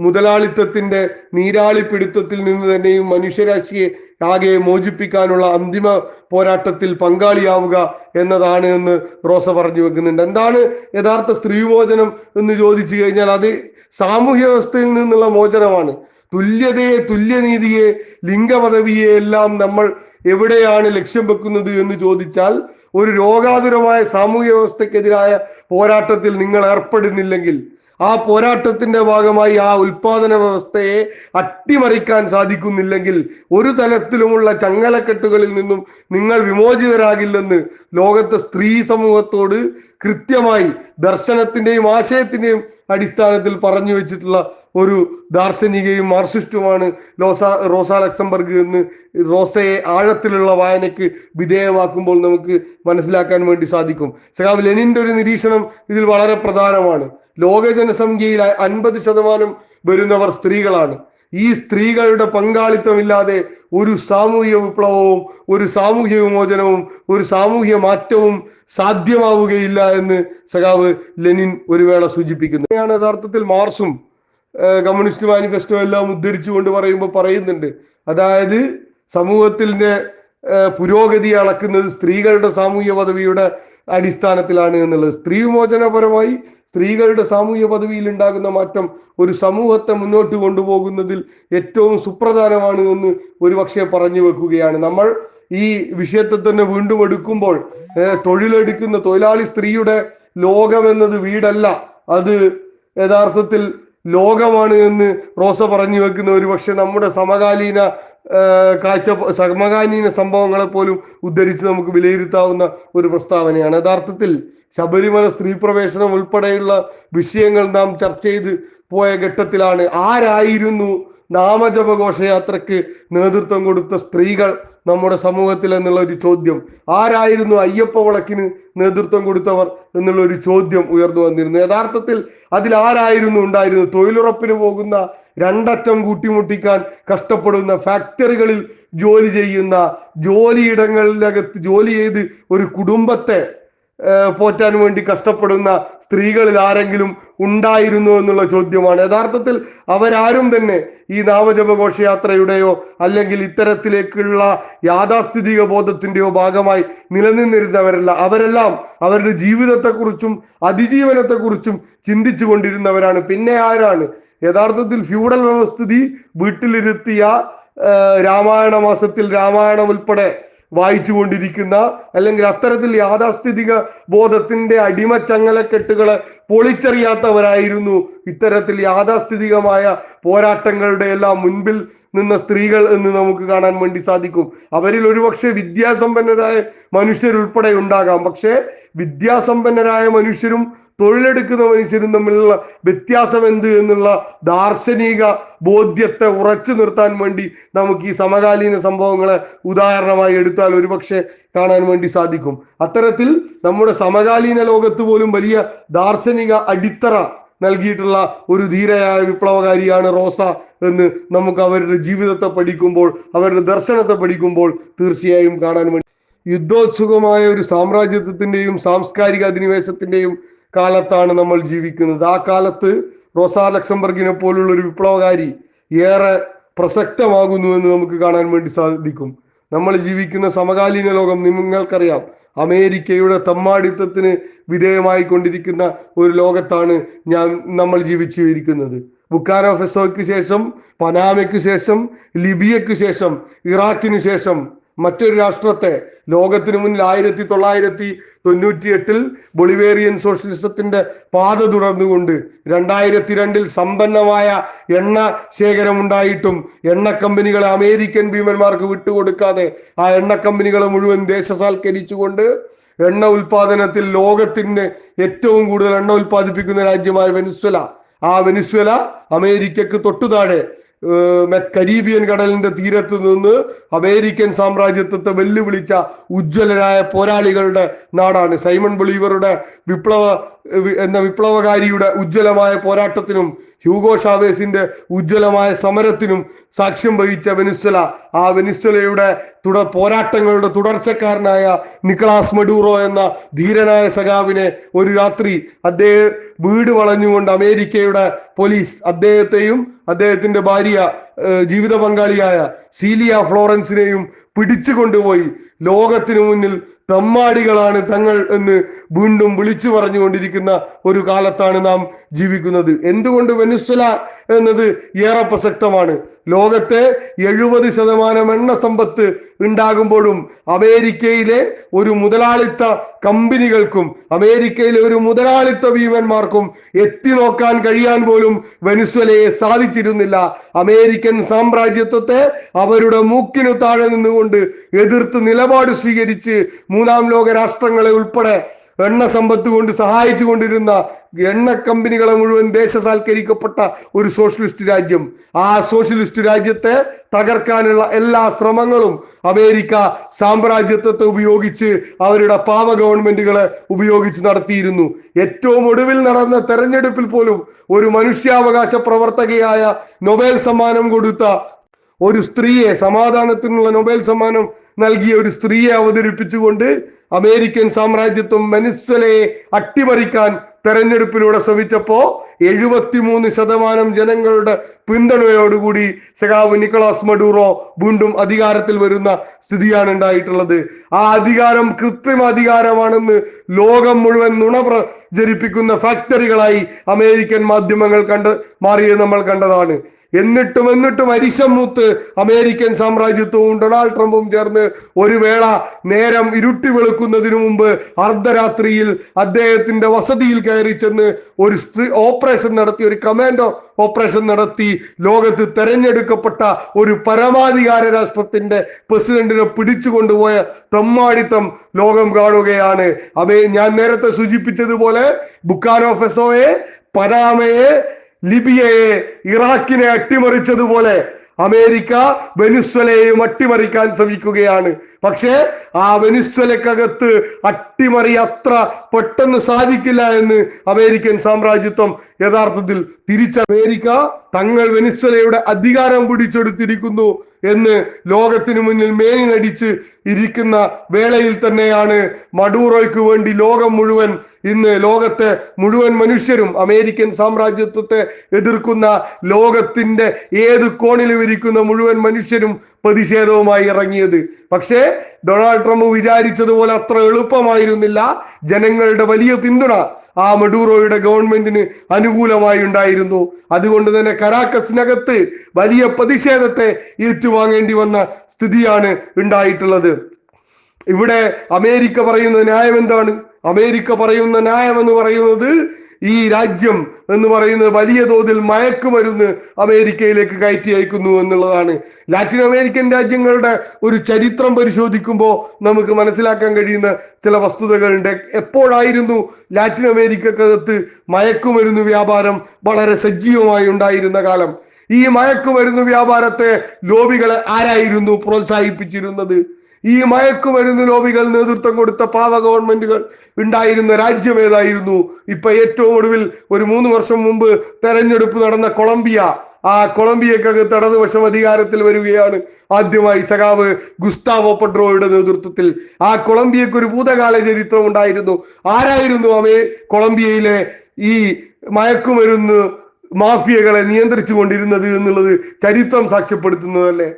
മുതലാളിത്തത്തിന്റെ നീരാളിപ്പിടുത്തത്തിൽ നിന്ന് തന്നെയും മനുഷ്യരാശിയെ ആകെ മോചിപ്പിക്കാനുള്ള അന്തിമ പോരാട്ടത്തിൽ പങ്കാളിയാവുക എന്നതാണ് എന്ന് റോസ പറഞ്ഞു വെക്കുന്നുണ്ട്. എന്താണ് യഥാർത്ഥ സ്ത്രീമോചനം എന്ന് ചോദിച്ചു കഴിഞ്ഞാൽ അത് സാമൂഹ്യ വ്യവസ്ഥയിൽ നിന്നുള്ള മോചനമാണ്. തുല്യതയെ, തുല്യനീതിയെ, ലിംഗപദവിയെ എല്ലാം നമ്മൾ എവിടെയാണ് ലക്ഷ്യം വെക്കുന്നത് എന്ന് ചോദിച്ചാൽ ഒരു രോഗാതുരമായ സാമൂഹ്യ വ്യവസ്ഥക്കെതിരായ പോരാട്ടത്തിൽ നിങ്ങൾ ഏർപ്പെടുന്നില്ലെങ്കിൽ, ആ പോരാട്ടത്തിന്റെ ഭാഗമായി ആ ഉൽപാദന വ്യവസ്ഥയെ അട്ടിമറിക്കാൻ സാധിക്കുന്നില്ലെങ്കിൽ ഒരു തലത്തിലുമുള്ള ചങ്ങലക്കെട്ടുകളിൽ നിന്നും നിങ്ങൾ വിമോചിതരാകില്ലെന്ന് ലോകത്തെ സ്ത്രീ സമൂഹത്തോട് കൃത്യമായി ദർശനത്തിന്റെയും ആശയത്തിന്റെയും അടിസ്ഥാനത്തിൽ പറഞ്ഞു വെച്ചിട്ടുള്ള ഒരു ദാർശനികയും മാർക്സിസ്റ്റുമാണ് റോസ ലക്സംബർഗ് എന്ന് റോസയെ ആഴത്തിലുള്ള വായനയ്ക്ക് വിധേയമാക്കുമ്പോൾ നമുക്ക് മനസ്സിലാക്കാൻ വേണ്ടി സാധിക്കും. സഖാവ് ലെനിന്റെ ഒരു നിരീക്ഷണം ഇതിൽ വളരെ പ്രധാനമാണ്. ലോക ജനസംഖ്യയിൽ 50% വരുന്നവർ സ്ത്രീകളാണ്. ഈ സ്ത്രീകളുടെ പങ്കാളിത്തമില്ലാതെ ഒരു സാമൂഹ്യ വിപ്ലവവും ഒരു സാമൂഹ്യ വിമോചനവും ഒരു സാമൂഹ്യ മാറ്റവും സാധ്യമാവുകയില്ല എന്ന് സഖാവ് ലെനിൻ ഒരു വേള സൂചിപ്പിക്കുന്നു. യഥാർത്ഥത്തിൽ മാർക്സും കമ്മ്യൂണിസ്റ്റ് മാനിഫെസ്റ്റോ എല്ലാം ഉദ്ധരിച്ചുകൊണ്ട് പറയുന്നുണ്ട്. അതായത് സമൂഹത്തിന്റെ പുരോഗതി അളക്കുന്നത് സ്ത്രീകളുടെ സാമൂഹ്യ പദവിയുടെ അടിസ്ഥാനത്തിലാണ് എന്നുള്ളത്. സ്ത്രീ വിമോചനപരമായി സ്ത്രീകളുടെ സാമൂഹ്യ പദവിയിൽ ഉണ്ടാകുന്ന മാറ്റം ഒരു സമൂഹത്തെ മുന്നോട്ട് കൊണ്ടുപോകുന്നതിൽ ഏറ്റവും സുപ്രധാനമാണ് എന്ന് ഒരുപക്ഷെ പറഞ്ഞു വെക്കുകയാണ്. നമ്മൾ ഈ വിഷയത്തെ തന്നെ വീണ്ടും എടുക്കുമ്പോൾ തൊഴിലെടുക്കുന്ന തൊഴിലാളി സ്ത്രീയുടെ ലോകം എന്നത് വീടല്ല, അത് യഥാർത്ഥത്തിൽ ലോകമാണ് എന്ന് റോസ പറഞ്ഞു വെക്കുന്ന ഒരുപക്ഷെ നമ്മുടെ സമകാലീന സംഭവങ്ങളെ പോലും ഉദ്ധരിച്ച് നമുക്ക് വിലയിരുത്താവുന്ന ഒരു പ്രസ്താവനയാണ്. യഥാർത്ഥത്തിൽ ശബരിമല സ്ത്രീ പ്രവേശനം ഉൾപ്പെടെയുള്ള വിഷയങ്ങൾ നാം ചർച്ച ചെയ്ത് പോയ ഘട്ടത്തിലാണ് ആരായിരുന്നു നാമജപ ഘോഷയാത്രയ്ക്ക് നേതൃത്വം കൊടുത്ത സ്ത്രീകൾ നമ്മുടെ സമൂഹത്തിൽ എന്നുള്ള ഒരു ചോദ്യം, ആരായിരുന്നു അയ്യപ്പ വിളക്കിന് നേതൃത്വം കൊടുത്തവർ എന്നുള്ള ഒരു ചോദ്യം ഉയർന്നു വന്നിരുന്നു. യഥാർത്ഥത്തിൽ അതിൽ ആരായിരുന്നു ഉണ്ടായിരുന്നു? തൊഴിലുറപ്പിന് പോകുന്ന, രണ്ടറ്റം കൂട്ടിമുട്ടിക്കാൻ കഷ്ടപ്പെടുന്ന, ഫാക്ടറികളിൽ ജോലി ചെയ്യുന്ന, ജോലിയിടങ്ങളിലകത്ത് ജോലി ചെയ്ത് ഒരു കുടുംബത്തെ പോറ്റാൻ വേണ്ടി കഷ്ടപ്പെടുന്ന സ്ത്രീകളിൽ ആരെങ്കിലും ഉണ്ടായിരുന്നു എന്നുള്ള ചോദ്യമാണ്. യഥാർത്ഥത്തിൽ അവരാരും തന്നെ ഈ നാമജപ ഘോഷയാത്രയുടെയോ അല്ലെങ്കിൽ ഇത്തരത്തിലേക്കുള്ള യാഥാസ്ഥിതിക ബോധത്തിന്റെയോ ഭാഗമായി നിലനിന്നിരുന്നവരല്ല. അവരെല്ലാം അവരുടെ ജീവിതത്തെക്കുറിച്ചും അതിജീവനത്തെക്കുറിച്ചും ചിന്തിച്ചു കൊണ്ടിരുന്നവരാണ്. പിന്നെ ആരാണ് യഥാർത്ഥത്തിൽ ഫ്യൂഡൽ വ്യവസ്ഥിതി വീട്ടിലിരുത്തിയ രാമായണ മാസത്തിൽ രാമായണം ഉൾപ്പെടെ വായിച്ചു കൊണ്ടിരിക്കുന്ന, അല്ലെങ്കിൽ അത്തരത്തിൽ യാഥാസ്ഥിതിക ബോധത്തിന്റെ അടിമച്ചങ്ങലക്കെട്ടുകളെ പൊളിച്ചെറിയാത്തവരായിരുന്നു ഇത്തരത്തിൽ യാഥാസ്ഥിതികമായ പോരാട്ടങ്ങളുടെ എല്ലാം മുൻപിൽ നിന്ന സ്ത്രീകൾ എന്ന് നമുക്ക് കാണാൻ വേണ്ടി സാധിക്കും. അവരിൽ ഒരുപക്ഷെ വിദ്യാസമ്പന്നരായ മനുഷ്യരുൾപ്പെടെ ഉണ്ടാകാം. പക്ഷേ വിദ്യാസമ്പന്നരായ മനുഷ്യരും തൊഴിലെടുക്കുന്ന മനുഷ്യരും തമ്മിലുള്ള വ്യത്യാസം എന്ത് എന്നുള്ള ദാർശനിക ബോധ്യത്തെ ഉറച്ചു നിർത്താൻ വേണ്ടി നമുക്ക് ഈ സമകാലീന സംഭവങ്ങളെ ഉദാഹരണമായി എടുത്താൽ ഒരുപക്ഷെ കാണാൻ വേണ്ടി സാധിക്കും. അത്തരത്തിൽ നമ്മുടെ സമകാലീന ലോകത്ത് പോലും വലിയ ദാർശനിക അടിത്തറ നൽകിയിട്ടുള്ള ഒരു ധീരയായ വിപ്ലവകാരിയാണ് റോസ എന്ന് നമുക്ക് അവരുടെ ജീവിതത്തെ പഠിക്കുമ്പോൾ, അവരുടെ ദർശനത്തെ പഠിക്കുമ്പോൾ തീർച്ചയായും കാണാൻ വേണ്ടി. യുദ്ധോത്സുകമായ ഒരു സാമ്രാജ്യത്വത്തിന്റെയും സാംസ്കാരിക അധിനിവേശത്തിന്റെയും കാലത്താണ് നമ്മൾ ജീവിക്കുന്നത്. ആ കാലത്ത് റോസ ലക്സംബർഗിനെ പോലുള്ള ഒരു വിപ്ലവകാരി ഏറെ പ്രസക്തമാകുന്നു എന്ന് നമുക്ക് കാണാൻ വേണ്ടി സാധിക്കും. നമ്മൾ ജീവിക്കുന്ന സമകാലീന ലോകം നിങ്ങൾക്കറിയാം, അമേരിക്കയുടെ തമ്മാടിത്തത്തിന് വിധേയമായി കൊണ്ടിരിക്കുന്ന ഒരു ലോകത്താണ് നമ്മൾ ജീവിച്ചിരിക്കുന്നത്. ബുക്കാനോ ഫെസോയ്ക്ക് ശേഷം, പനാമയ്ക്ക് ശേഷം, ലിബിയയ്ക്ക് ശേഷം, ഇറാഖിന് ശേഷം മറ്റൊരു രാഷ്ട്രത്തെ ലോകത്തിന് മുന്നിൽ 1998 ബൊളിവേറിയൻ സോഷ്യലിസത്തിന്റെ പാത തുറന്നുകൊണ്ട് 2002 സമ്പന്നമായ എണ്ണ ശേഖരമുണ്ടായിട്ടും എണ്ണ കമ്പനികളെ അമേരിക്കൻ ഭീമന്മാർക്ക് വിട്ടുകൊടുക്കാതെ ആ എണ്ണ കമ്പനികളെ മുഴുവൻ ദേശസാൽക്കരിച്ചുകൊണ്ട് എണ്ണ ഉൽപാദനത്തിൽ ലോകത്തിന് ഏറ്റവും കൂടുതൽ എണ്ണ ഉൽപ്പാദിപ്പിക്കുന്ന രാജ്യമായ വെനിസ്വേല, ആ വെനിസ്വേല അമേരിക്കക്ക് തൊട്ടുതാഴെ കരീബിയൻ കടലിന്റെ തീരത്ത് നിന്ന് അമേരിക്കൻ സാമ്രാജ്യത്വത്തെ വെല്ലുവിളിച്ച ഉജ്ജ്വലരായ പോരാളികളുടെ നാടാണ്. സൈമൺ ബൊളീവറുടെ വിപ്ലവകാരിയുടെ ഉജ്ജ്വലമായ പോരാട്ടത്തിനും ഹ്യൂഗോ ഷാവേസിന്റെ ഉജ്ജ്വലമായ സമരത്തിനും സാക്ഷ്യം വഹിച്ച വെനിസ്വേല, ആ വെനിസ്വേലയുടെ പോരാട്ടങ്ങളുടെ തുടർച്ചക്കാരനായ നിക്കോളാസ് മഡൂറോ എന്ന ധീരനായ സഖാവിനെ ഒരു രാത്രി അദ്ദേഹം വീട് വളഞ്ഞുകൊണ്ട് അമേരിക്കയുടെ പോലീസ് അദ്ദേഹത്തെയും അദ്ദേഹത്തിന്റെ ഭാര്യ ജീവിത പങ്കാളിയായ സീലിയ ഫ്ലോറൻസിനെയും പിടിച്ചു കൊണ്ടുപോയി ലോകത്തിനു മുന്നിൽ തമ്മാടികളാണ് തങ്ങൾ എന്ന് വീണ്ടും വിളിച്ചു പറഞ്ഞുകൊണ്ടിരിക്കുന്ന ഒരു കാലത്താണ് നാം ജീവിക്കുന്നത്. എന്തുകൊണ്ട് വെനിസ്വേല എന്നത് ഏറെ പ്രസക്തമാണ്? ലോകത്തെ 70% എണ്ണ സമ്പത്ത് ഉണ്ടാകുമ്പോഴും അമേരിക്കയിലെ ഒരു മുതലാളിത്ത കമ്പനികൾക്കും അമേരിക്കയിലെ ഒരു മുതലാളിത്ത ഭീമന്മാർക്കും എത്തി നോക്കാൻ കഴിയാൻ പോലും വെനിസ്വേലയെ സാധിച്ചിരുന്നില്ല. അമേരിക്കൻ സാമ്രാജ്യത്വത്തെ അവരുടെ മൂക്കിനു താഴെ നിന്നുകൊണ്ട് എതിർത്ത് നിലപാട് സ്വീകരിച്ച് മൂന്നാം ലോക രാഷ്ട്രങ്ങളെ ഉൾപ്പെടെ എണ്ണ സമ്പത്ത് കൊണ്ട് സഹായിച്ചു കൊണ്ടിരുന്ന എണ്ണ കമ്പനികളെ മുഴുവൻ ദേശസാൽക്കരിക്കപ്പെട്ട ഒരു സോഷ്യലിസ്റ്റ് രാജ്യം, ആ സോഷ്യലിസ്റ്റ് രാജ്യത്തെ തകർക്കാനുള്ള എല്ലാ ശ്രമങ്ങളും അമേരിക്ക സാമ്രാജ്യത്വത്തെ ഉപയോഗിച്ച് അവരുടെ പാവ ഗവൺമെന്റുകളെ ഉപയോഗിച്ച് നടത്തിയിരുന്നു. ഏറ്റവും ഒടുവിൽ നടന്ന തെരഞ്ഞെടുപ്പിൽ പോലും ഒരു മനുഷ്യാവകാശ പ്രവർത്തകയായ നൊബേൽ സമ്മാനം കൊടുത്ത ഒരു സ്ത്രീയെ, സമാധാനത്തിനുള്ള നൊബേൽ സമ്മാനം നൽകിയ ഒരു സ്ത്രീയെ അവതരിപ്പിച്ചുകൊണ്ട് അമേരിക്കൻ സാമ്രാജ്യത്വം വെനിസ്വേലയെ അട്ടിമറിക്കാൻ തെരഞ്ഞെടുപ്പിലൂടെ ശ്രമിച്ചപ്പോ 73% ജനങ്ങളുടെ പിന്തുണയോടുകൂടി സഖാവ് നിക്കോളാസ് മഡൂറോ വീണ്ടും അധികാരത്തിൽ വരുന്ന സ്ഥിതിയാണ് ഉണ്ടായിട്ടുള്ളത്. ആ അധികാരം കൃത്രിമ അധികാരമാണെന്ന് ലോകം മുഴുവൻ നുണ പ്രചരിപ്പിക്കുന്ന ഫാക്ടറികളായി അമേരിക്കൻ മാധ്യമങ്ങൾ മാറിയത് നമ്മൾ കണ്ടതാണ്. എന്നിട്ടും അരിശം മൂത്ത് അമേരിക്കൻ സാമ്രാജ്യത്വവും ഡൊണാൾഡ് ട്രംപും ചേർന്ന് ഒരു വേള നേരം ഇരുട്ടി വെളുക്കുന്നതിന് മുമ്പ് അർദ്ധരാത്രിയിൽ അദ്ദേഹത്തിന്റെ വസതിയിൽ കയറി ചെന്ന് ഒരു ഓപ്പറേഷൻ നടത്തി, ഒരു കമാൻഡോ ഓപ്പറേഷൻ നടത്തി ലോകത്ത് തെരഞ്ഞെടുക്കപ്പെട്ട ഒരു പരമാധികാര രാഷ്ട്രത്തിന്റെ പ്രസിഡന്റിനെ പിടിച്ചു കൊണ്ടുപോയ തെമ്മാടിത്തം ലോകം കാണുകയാണ്. ഞാൻ നേരത്തെ സൂചിപ്പിച്ചതുപോലെ ബുക്കാനോ ഫെസോയെ, പനാമയെ, ലിബിയയെ, ഇറാഖിനെ അട്ടിമറിച്ചതുപോലെ അമേരിക്ക വെനിസ്വേലയെയും അട്ടിമറിക്കാൻ ശ്രമിക്കുകയാണ്. പക്ഷേ ആ വെനിസ്വേലക്കകത്ത് അട്ടിമറി അത്ര പെട്ടെന്ന് സാധിക്കില്ല എന്ന് അമേരിക്കൻ സാമ്രാജ്യത്വം യഥാർത്ഥത്തിൽ അമേരിക്ക തങ്ങൾ വെനിസ്വേലയുടെ അധികാരം പിടിച്ചെടുത്തിരിക്കുന്നു എന്ന് ലോകത്തിന് മുന്നിൽ മേനി നടിച്ച് ഇരിക്കുന്ന വേളയിൽ തന്നെയാണ് മഡൂറോയ്ക്ക് വേണ്ടി ലോകം മുഴുവൻ, ഇന്ന് ലോകത്തെ മുഴുവൻ മനുഷ്യരും അമേരിക്കൻ സാമ്രാജ്യത്വത്തെ എതിർക്കുന്ന ലോകത്തിന്റെ ഏത് കോണിലും ഇരിക്കുന്ന മുഴുവൻ മനുഷ്യരും പ്രതിഷേധവുമായി ഇറങ്ങിയത്. പക്ഷേ ഡൊണാൾഡ് ട്രംപ് വിചാരിച്ചതുപോലെ അത്ര എളുപ്പമായിരുന്നില്ല. ജനങ്ങളുടെ വലിയ പിന്തുണ ആ മഡൂറോയുടെ ഗവൺമെന്റിന് അനുകൂലമായി ഉണ്ടായിരുന്നു. അതുകൊണ്ട് തന്നെ കരാക്കസിനകത്ത് വലിയ പ്രതിഷേധത്തെ ഏറ്റുവാങ്ങേണ്ടി വന്ന സ്ഥിതിയാണ് ഉണ്ടായിട്ടുള്ളത്. ഇവിടെ അമേരിക്ക പറയുന്ന ന്യായം എന്താണ്? അമേരിക്ക പറയുന്ന ന്യായം എന്ന് പറയുന്നത് ഈ രാജ്യം എന്ന് പറയുന്നത് വലിയ തോതിൽ മയക്കുമരുന്ന് അമേരിക്കയിലേക്ക് കയറ്റി അയക്കുന്നു എന്നുള്ളതാണ്. ലാറ്റിൻ അമേരിക്കൻ രാജ്യങ്ങളുടെ ഒരു ചരിത്രം പരിശോധിക്കുമ്പോൾ നമുക്ക് മനസ്സിലാക്കാൻ കഴിയുന്ന ചില വസ്തുതകളുണ്ട്. എപ്പോഴായിരുന്നു ലാറ്റിൻ അമേരിക്കക്കകത്ത് മയക്കുമരുന്ന് വ്യാപാരം വളരെ സജീവമായി ഉണ്ടായിരുന്ന കാലം? ഈ മയക്കുമരുന്ന് വ്യാപാരത്തെ ലോബികളെ ആരായിരുന്നു പ്രോത്സാഹിപ്പിച്ചിരുന്നത്? ഈ മയക്കുമരുന്ന് ലോബികൾ നേതൃത്വം കൊടുത്ത പാവ ഗവൺമെന്റുകൾ ഉണ്ടായിരുന്ന രാജ്യം ഏതായിരുന്നു? ഇപ്പൊ ഏറ്റവും ഒടുവിൽ ഒരു 3 വർഷം മുമ്പ് തെരഞ്ഞെടുപ്പ് നടന്ന കൊളംബിയ, ആ കൊളംബിയക്കകത്ത് ഇടതുപക്ഷം അധികാരത്തിൽ വരികയാണ്. ആദ്യമായി സഖാവ് ഗുസ്താവോ പെട്രോയുടെ നേതൃത്വത്തിൽ. ആ കൊളംബിയക്ക് ഒരു ഭൂതകാല ചരിത്രം ഉണ്ടായിരുന്നു. ആരായിരുന്നു കൊളംബിയയിലെ ഈ മയക്കുമരുന്ന് മാഫിയകളെ നിയന്ത്രിച്ചു കൊണ്ടിരുന്നത് എന്നുള്ളത് ചരിത്രം സാക്ഷ്യപ്പെടുത്തുന്നതല്ലേ.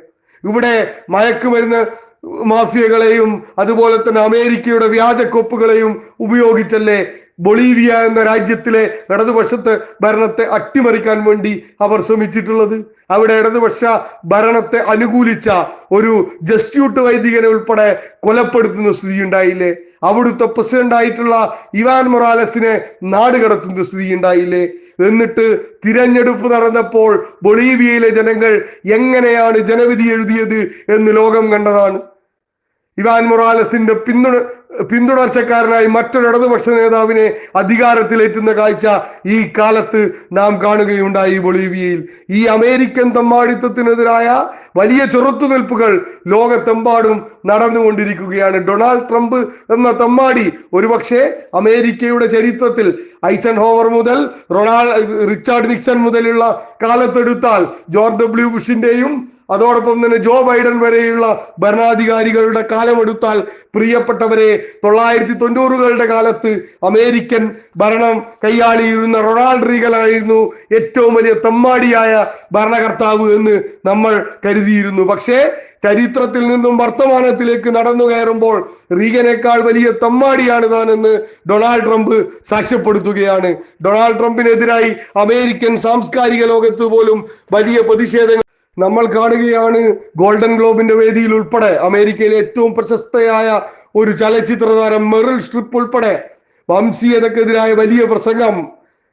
ഇവിടെ മയക്കുമരുന്ന് മാഫിയകളെയും അതുപോലെ തന്നെ അമേരിക്കയുടെ വ്യാജക്കൊപ്പുകളെയും ഉപയോഗിച്ചല്ലേ ബൊളീവിയ എന്ന രാജ്യത്തിലെ ഇടതുപക്ഷത്തെ ഭരണത്തെ അട്ടിമറിക്കാൻ വേണ്ടി അവർ ശ്രമിച്ചിട്ടുള്ളത്. അവിടെ ഇടതുപക്ഷ ഭരണത്തെ അനുകൂലിച്ച ഒരു ജസ്റ്യൂട്ട് വൈദികനെ ഉൾപ്പെടെ കൊലപ്പെടുത്തുന്ന സ്ഥിതി ഉണ്ടായില്ലേ? അവിടുത്തെ പ്രസിഡന്റ് ആയിട്ടുള്ള ഇവാൻ മൊറാലസിനെ നാട് കടത്തുന്ന സ്ഥിതി ഉണ്ടായില്ലേ? എന്നിട്ട് തിരഞ്ഞെടുപ്പ് നടന്നപ്പോൾ ബൊളീവിയയിലെ ജനങ്ങൾ എങ്ങനെയാണ് ജനവിധി എഴുതിയത് എന്ന് ലോകം കണ്ടതാണ്. ഇവാൻ മൊറാലസിന്റെ പിന്തുടർച്ചക്കാരനായി മറ്റൊരു ഇടതുപക്ഷ നേതാവിനെ അധികാരത്തിലേറ്റുന്ന കാഴ്ച ഈ കാലത്ത് നാം കാണുകയുണ്ടായി ബൊളീവിയയിൽ. ഈ അമേരിക്കൻ തമ്മാടിത്തത്തിനെതിരായ വലിയ ചെറുത്തുനിൽപ്പുകൾ ലോകത്തെമ്പാടും നടന്നുകൊണ്ടിരിക്കുകയാണ്. ഡൊണാൾഡ് ട്രംപ് എന്ന തമ്മാടി ഒരുപക്ഷെ അമേരിക്കയുടെ ചരിത്രത്തിൽ ഐസൻഹോവർ മുതൽ റിച്ചാർഡ് നിക്സൺ മുതലുള്ള കാലത്തെടുത്താൽ ജോർജ് ഡബ്ല്യു ബുഷിന്റെയും അതോടൊപ്പം തന്നെ ജോ ബൈഡൻ വരെയുള്ള ഭരണാധികാരികളുടെ കാലമെടുത്താൽ, പ്രിയപ്പെട്ടവരെ, 1990കളുടെ കാലത്ത് അമേരിക്കൻ ഭരണം കൈയാളിയിരുന്ന റൊണാൾഡ് റീഗൻ ആയിരുന്നു ഏറ്റവും വലിയ തമ്മാടിയായ ഭരണകർത്താവ് എന്ന് നമ്മൾ കരുതിയിരുന്നു. പക്ഷേ ചരിത്രത്തിൽ നിന്നും വർത്തമാനത്തിലേക്ക് നടന്നു കയറുമ്പോൾ റീഗനേക്കാൾ വലിയ തമ്മാടിയാണ് താൻ എന്ന് ഡൊണാൾഡ് ട്രംപ് സാക്ഷ്യപ്പെടുത്തുകയാണ്. ഡൊണാൾഡ് ട്രംപിനെതിരായി അമേരിക്കൻ സാംസ്കാരിക ലോകത്ത് പോലും വലിയ പ്രതിഷേധങ്ങൾ നമ്മൾ കാണുകയാണ്. ഗോൾഡൻ ഗ്ലോബിന്റെ വേദിയിൽ ഉൾപ്പെടെ അമേരിക്കയിലെ ഏറ്റവും പ്രശസ്തയായ ഒരു ചലച്ചിത്ര താരം മെറിൽ സ്ട്രിപ്പ് ഉൾപ്പെടെ വംശീയതക്കെതിരായ വലിയ പ്രസംഗം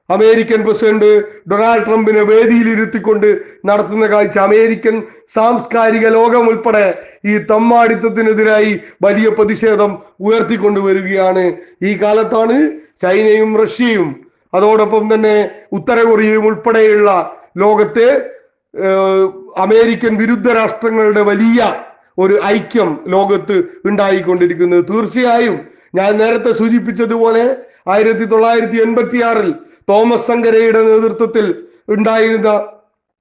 അമേരിക്കൻ പ്രസിഡന്റ് ഡൊണാൾഡ് ട്രംപിനെ വേദിയിൽ ഇരുത്തിക്കൊണ്ട് നടത്തുന്ന കാഴ്ച അമേരിക്കൻ സാംസ്കാരിക ലോകം ഉൾപ്പെടെ ഈ തമ്മാടിത്തത്തിനെതിരായി വലിയ പ്രതിഷേധം ഉയർത്തിക്കൊണ്ടുവരികയാണ്. ഈ കാലത്താണ് ചൈനയും റഷ്യയും അതോടൊപ്പം തന്നെ ഉത്തര കൊറിയയും ഉൾപ്പെടെയുള്ള ലോകത്തെ അമേരിക്കൻ വിരുദ്ധ രാഷ്ട്രങ്ങളുടെ വലിയ ഒരു ഐക്യം ലോകത്ത് ഉണ്ടായിക്കൊണ്ടിരിക്കുന്നത്. തീർച്ചയായും ഞാൻ നേരത്തെ സൂചിപ്പിച്ചതുപോലെ 1986 തോമസ് സങ്കരയുടെ നേതൃത്വത്തിൽ ഉണ്ടായിരുന്ന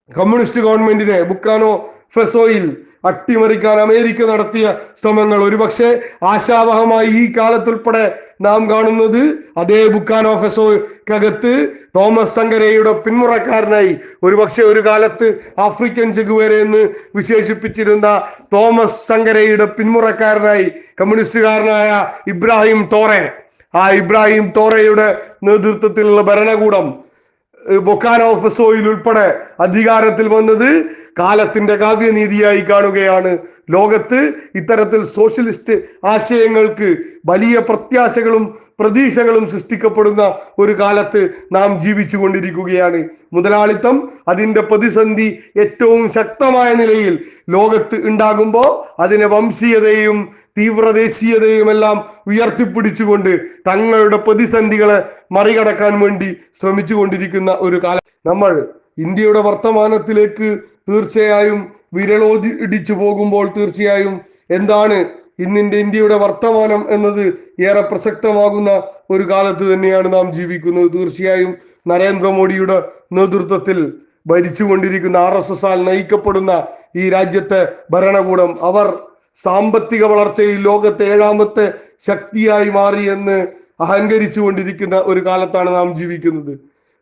കമ്മ്യൂണിസ്റ്റ് ഗവൺമെന്റിനെ ബുക്കാനോ ഫെസോയിൽ അട്ടിമറിക്കാൻ അമേരിക്ക നടത്തിയ ശ്രമങ്ങൾ ഒരുപക്ഷെ ആശാവഹമായി ഈ കാലത്തുൾപ്പെടെ നാം കാണുന്നത് അതേ ബുക്കാനോ ഫെസോയ്ക്കകത്ത് തോമസ് സങ്കരയുടെ പിന്മുറക്കാരനായി ഒരുപക്ഷെ ഒരു കാലത്ത് ആഫ്രിക്കൻ ചെഗുവേര എന്ന് വിശേഷിപ്പിച്ചിരുന്ന തോമസ് സങ്കരയുടെ പിന്മുറക്കാരനായി കമ്മ്യൂണിസ്റ്റുകാരനായ ഇബ്രാഹിം ടോറെ, ആ ഇബ്രാഹിം ടോറയുടെ നേതൃത്വത്തിലുള്ള ഭരണകൂടം ബൊക്കാനോ ഫെസോയിൽ ഉൾപ്പെടെ അധികാരത്തിൽ വന്നത് കാലത്തിന്റെ കാവ്യനീതിയായി കാണുകയാണ്. ലോകത്ത് ഇത്തരത്തിൽ സോഷ്യലിസ്റ്റ് ആശയങ്ങൾക്ക് വലിയ പ്രത്യാശകളും പ്രതീക്ഷകളും സൃഷ്ടിക്കപ്പെടുന്ന ഒരു കാലത്ത് നാം ജീവിച്ചു കൊണ്ടിരിക്കുകയാണ്. മുതലാളിത്തം അതിന്റെ പ്രതിസന്ധി ഏറ്റവും ശക്തമായ നിലയിൽ ലോകത്ത് ഉണ്ടാകുമ്പോൾ അതിനെ വംശീയതയും തീവ്രദേശീയതയും എല്ലാം ഉയർത്തിപ്പിടിച്ചുകൊണ്ട് തങ്ങളുടെ പ്രതിസന്ധികളെ മറികടക്കാൻ വേണ്ടി ശ്രമിച്ചു കൊണ്ടിരിക്കുന്ന ഒരു കാലം. നമ്മൾ ഇന്ത്യയുടെ വർത്തമാനത്തിലേക്ക് തീർച്ചയായും വിരലോടിച്ചു പോകുമ്പോൾ തീർച്ചയായും എന്താണ് ഇന്ത്യയുടെ വർത്തമാനം എന്നത് ഏറെ പ്രസക്തമാകുന്ന ഒരു കാലത്ത് തന്നെയാണ് നാം ജീവിക്കുന്നത്. തീർച്ചയായും നരേന്ദ്രമോദിയുടെ നേതൃത്വത്തിൽ ഭരിച്ചുകൊണ്ടിരിക്കുന്ന RSS നയിക്കപ്പെടുന്ന ഈ രാജ്യത്തെ ഭരണകൂടം അവർ സാമ്പത്തിക വളർച്ചയിൽ ലോകത്തെ 7ാമത്തെ ശക്തിയായി മാറി എന്ന് അഹങ്കരിച്ചു കൊണ്ടിരിക്കുന്ന ഒരു കാലത്താണ് നാം ജീവിക്കുന്നത്.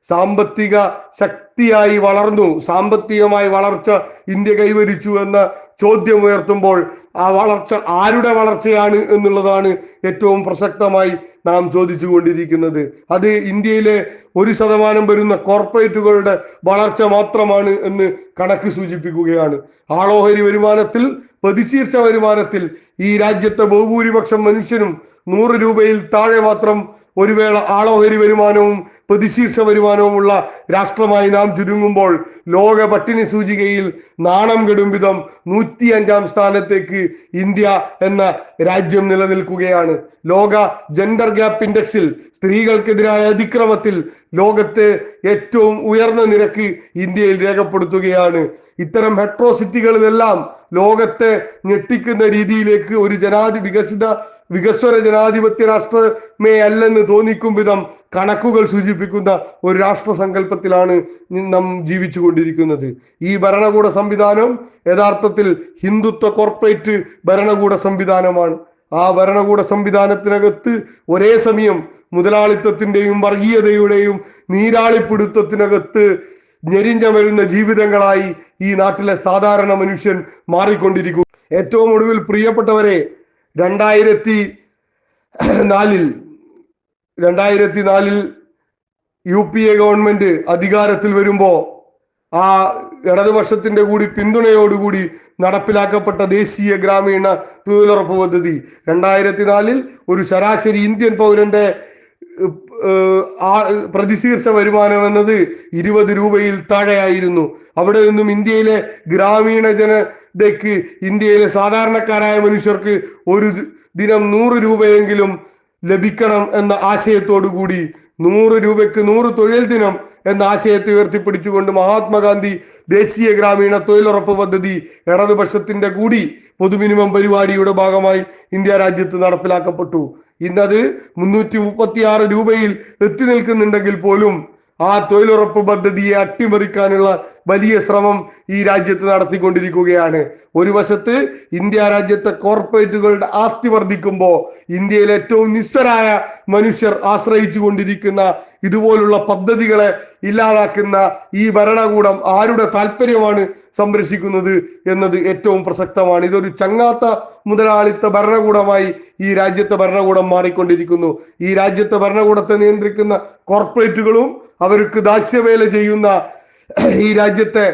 സാമ്പത്തിക ശക്തിയായി വളർന്നു, സാമ്പത്തികമായി വളർച്ച ഇന്ത്യ കൈവരിച്ചു എന്ന ചോദ്യം ഉയർത്തുമ്പോൾ ആ വളർച്ച ആരുടെ വളർച്ചയാണ് എന്നുള്ളതാണ് ഏറ്റവും പ്രസക്തമായി നാം ചോദിച്ചു കൊണ്ടിരിക്കുന്നത്. അത് ഇന്ത്യയിലെ 1% വരുന്ന കോർപ്പറേറ്റുകളുടെ വളർച്ച മാത്രമാണ് എന്ന് കണക്ക് സൂചിപ്പിക്കുകയാണ്. ആളോഹരി വരുമാനത്തിൽ, പ്രതിശീർഷ വരുമാനത്തിൽ ഈ രാജ്യത്തെ ബഹുഭൂരിപക്ഷം മനുഷ്യനും 100 രൂപയിൽ താഴെ മാത്രം ഒരു വേള ആളോഹരി വരുമാനവും പ്രതിശീർഷ വരുമാനവുമുള്ള രാഷ്ട്രമായി നാം ചുരുങ്ങുമ്പോൾ ലോക പട്ടിണി സൂചികയിൽ നാണം കെടും വിധം 105-ാം സ്ഥാനത്തേക്ക് ഇന്ത്യ എന്ന രാജ്യം നിലനിൽക്കുകയാണ്. ലോക ജെൻഡർ ഗ്യാപ്പ് ഇൻഡെക്സിൽ സ്ത്രീകൾക്കെതിരായ അതിക്രമത്തിൽ ലോകത്തെ ഏറ്റവും ഉയർന്ന നിരക്ക് ഇന്ത്യയിൽ രേഖപ്പെടുത്തുകയാണ്. ഇത്തരം ഹെട്രോസിറ്റികളിലെല്ലാം ലോകത്തെ ഞെട്ടിക്കുന്ന രീതിയിലേക്ക് ഒരു വികസ്വര ജനാധിപത്യ രാഷ്ട്രമേ അല്ലെന്ന് തോന്നിക്കും വിധം കണക്കുകൾ സൂചിപ്പിക്കുന്ന ഒരു രാഷ്ട്ര സങ്കല്പത്തിലാണ് നാം ജീവിച്ചു കൊണ്ടിരിക്കുന്നത്. ഈ ഭരണകൂട സംവിധാനം യഥാർത്ഥത്തിൽ ഹിന്ദുത്വ കോർപ്പറേറ്റ് ഭരണകൂട സംവിധാനമാണ്. ആ ഭരണകൂട സംവിധാനത്തിനകത്ത് ഒരേ സമയം മുതലാളിത്തത്തിന്റെയും വർഗീയതയുടെയും നീരാളിപ്പിടുത്തത്തിനകത്ത് ഞെരിഞ്ഞ വരുന്ന ജീവിതങ്ങളായി ഈ നാട്ടിലെ സാധാരണ മനുഷ്യൻ മാറിക്കൊണ്ടിരിക്കും. ഏറ്റവും ഒടുവിൽ പ്രിയപ്പെട്ടവരെ, 2004 UPA ഗവൺമെന്റ് അധികാരത്തിൽ വരുമ്പോ ആ ഇടതുപക്ഷത്തിന്റെ കൂടി പിന്തുണയോടുകൂടി നടപ്പിലാക്കപ്പെട്ട ദേശീയ ഗ്രാമീണ തൊഴിലുറപ്പ് പദ്ധതി 2004 ഒരു ശരാശരി ഇന്ത്യൻ പൗരന്റെ പ്രതിശീർഷ വരുമാനം എന്നത് 20 രൂപയിൽ താഴെയായിരുന്നു. അവിടെ നിന്നും ഇന്ത്യയിലെ ഗ്രാമീണ ജനതയ്ക്ക്, ഇന്ത്യയിലെ സാധാരണക്കാരായ മനുഷ്യർക്ക് ഒരു ദിനം 100 രൂപയെങ്കിലും ലഭിക്കണം എന്ന ആശയത്തോടു കൂടി 100 രൂപയ്ക്ക് 100 തൊഴിൽ ദിനം എന്ന ആശയത്തെ ഉയർത്തിപ്പിടിച്ചുകൊണ്ട് മഹാത്മാഗാന്ധി ദേശീയ ഗ്രാമീണ തൊഴിലുറപ്പ് പദ്ധതി ഇടതുപക്ഷത്തിന്റെ കൂടി പൊതു മിനിമം പരിപാടിയുടെ ഭാഗമായി ഇന്ത്യ രാജ്യത്ത് നടപ്പിലാക്കപ്പെട്ടു. ഇന്നത് 336 രൂപയിൽ എത്തി നിൽക്കുന്നുണ്ടെങ്കിൽ പോലും ആ തൊഴിലുറപ്പ് പദ്ധതിയെ അട്ടിമറിക്കാനുള്ള വലിയ ശ്രമം ഈ രാജ്യത്ത് നടത്തിക്കൊണ്ടിരിക്കുകയാണ്. ഒരു വശത്ത് ഇന്ത്യ രാജ്യത്തെ കോർപ്പറേറ്റുകളുടെ ആസ്തി വർദ്ധിക്കുമ്പോൾ ഇന്ത്യയിലെ ഏറ്റവും നിസ്വരായ മനുഷ്യർ ആശ്രയിച്ചു കൊണ്ടിരിക്കുന്ന ഇതുപോലുള്ള പദ്ധതികളെ ഇല്ലാതാക്കുന്ന ഈ ഭരണകൂടം ആരുടെ താല്പര്യമാണ് സംരക്ഷിക്കുന്നത് എന്നത് ഏറ്റവും പ്രസക്തമാണ്. ഇതൊരു ചങ്ങാത്ത മുതലാളിത്ത ഭരണകൂടമായി ഈ രാജ്യത്തെ ഭരണകൂടം മാറിക്കൊണ്ടിരിക്കുന്നു. ഈ രാജ്യത്തെ ഭരണകൂടത്തെ നിയന്ത്രിക്കുന്ന കോർപ്പറേറ്റുകളും അവർക്ക് ദാസ്യവേല ചെയ്യുന്ന ഈ രാജ്യത്തെ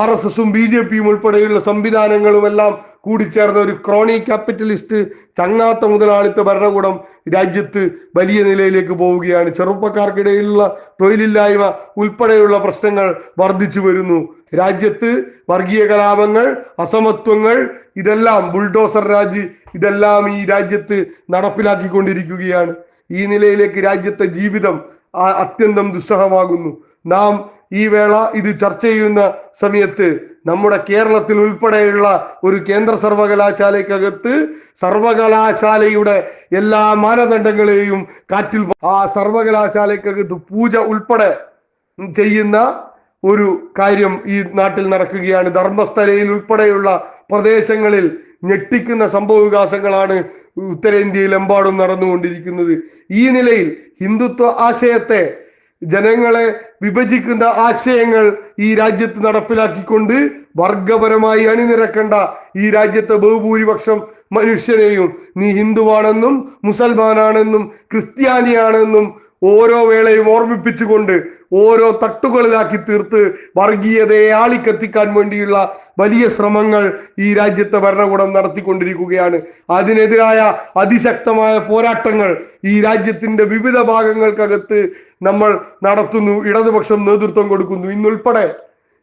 RSSും BJPയും ഉൾപ്പെടെയുള്ള സംവിധാനങ്ങളും എല്ലാം കൂടിച്ചേർന്ന ഒരു ക്രോണി ക്യാപിറ്റലിസ്റ്റ് ചങ്ങാത്ത മുതലാളിത്ത ഭരണകൂടം രാജ്യത്ത് വലിയ നിലയിലേക്ക് പോവുകയാണ്. ചെറുപ്പക്കാർക്കിടയിലുള്ള തൊഴിലില്ലായ്മ ഉൾപ്പെടെയുള്ള പ്രശ്നങ്ങൾ വർദ്ധിച്ചു വരുന്നു. രാജ്യത്ത് വർഗീയ കലാപങ്ങൾ, അസമത്വങ്ങൾ, ഇതെല്ലാം ബുൾഡോസർ രാജ് ഇതെല്ലാം ഈ രാജ്യത്ത് നടപ്പിലാക്കിക്കൊണ്ടിരിക്കുകയാണ്. ഈ നിലയിലേക്ക് രാജ്യത്തെ ജീവിതം അത്യന്തം ദുസ്സഹമാകുന്നു. നാം ഈ വേള ഇത് ചർച്ച ചെയ്യുന്ന സമയത്ത് നമ്മുടെ കേരളത്തിൽ ഉൾപ്പെടെയുള്ള ഒരു കേന്ദ്ര സർവകലാശാലയ്ക്കകത്ത് സർവകലാശാലയുടെ എല്ലാ മാനദണ്ഡങ്ങളെയും കാറ്റിൽ, ആ സർവകലാശാലയ്ക്കകത്ത് പൂജ ഉൾപ്പെടെ ചെയ്യുന്ന ഒരു കാര്യം ഈ നാട്ടിൽ നടക്കുകയാണ്. ധർമ്മസ്ഥലയിൽ ഉൾപ്പെടെയുള്ള പ്രദേശങ്ങളിൽ ഞെട്ടിക്കുന്ന സംഭവ വികാസങ്ങളാണ് ഉത്തരേന്ത്യയിലെമ്പാടും നടന്നുകൊണ്ടിരിക്കുന്നത്. ഈ നിലയിൽ ഹിന്ദുത്വ ആശയത്തെ, ജനങ്ങളെ വിഭജിക്കുന്ന ആശയങ്ങൾ ഈ രാജ്യത്ത് നടപ്പിലാക്കിക്കൊണ്ട് വർഗപരമായി അണിനിരക്കേണ്ട ഈ രാജ്യത്തെ ബഹുഭൂരിപക്ഷം മനുഷ്യരെയും നീ ഹിന്ദുവാണെന്നും മുസൽമാനാണെന്നും ക്രിസ്ത്യാനിയാണെന്നും ഓരോ വേളയും ഓർമ്മിപ്പിച്ചുകൊണ്ട് ഓരോ തട്ടുകളിലാക്കി തീർത്ത് വർഗീയതയെ ആളിക്കത്തിക്കാൻ വേണ്ടിയുള്ള വലിയ ശ്രമങ്ങൾ ഈ രാജ്യത്തെ ഭരണകൂടം നടത്തിക്കൊണ്ടിരിക്കുകയാണ്. അതിനെതിരായ അതിശക്തമായ പോരാട്ടങ്ങൾ ഈ രാജ്യത്തിന്റെ വിവിധ ഭാഗങ്ങൾക്കകത്ത് നമ്മൾ നടത്തുന്നു. ഇടതുപക്ഷം നേതൃത്വം കൊടുക്കുന്നു. ഇന്നുൾപ്പെടെ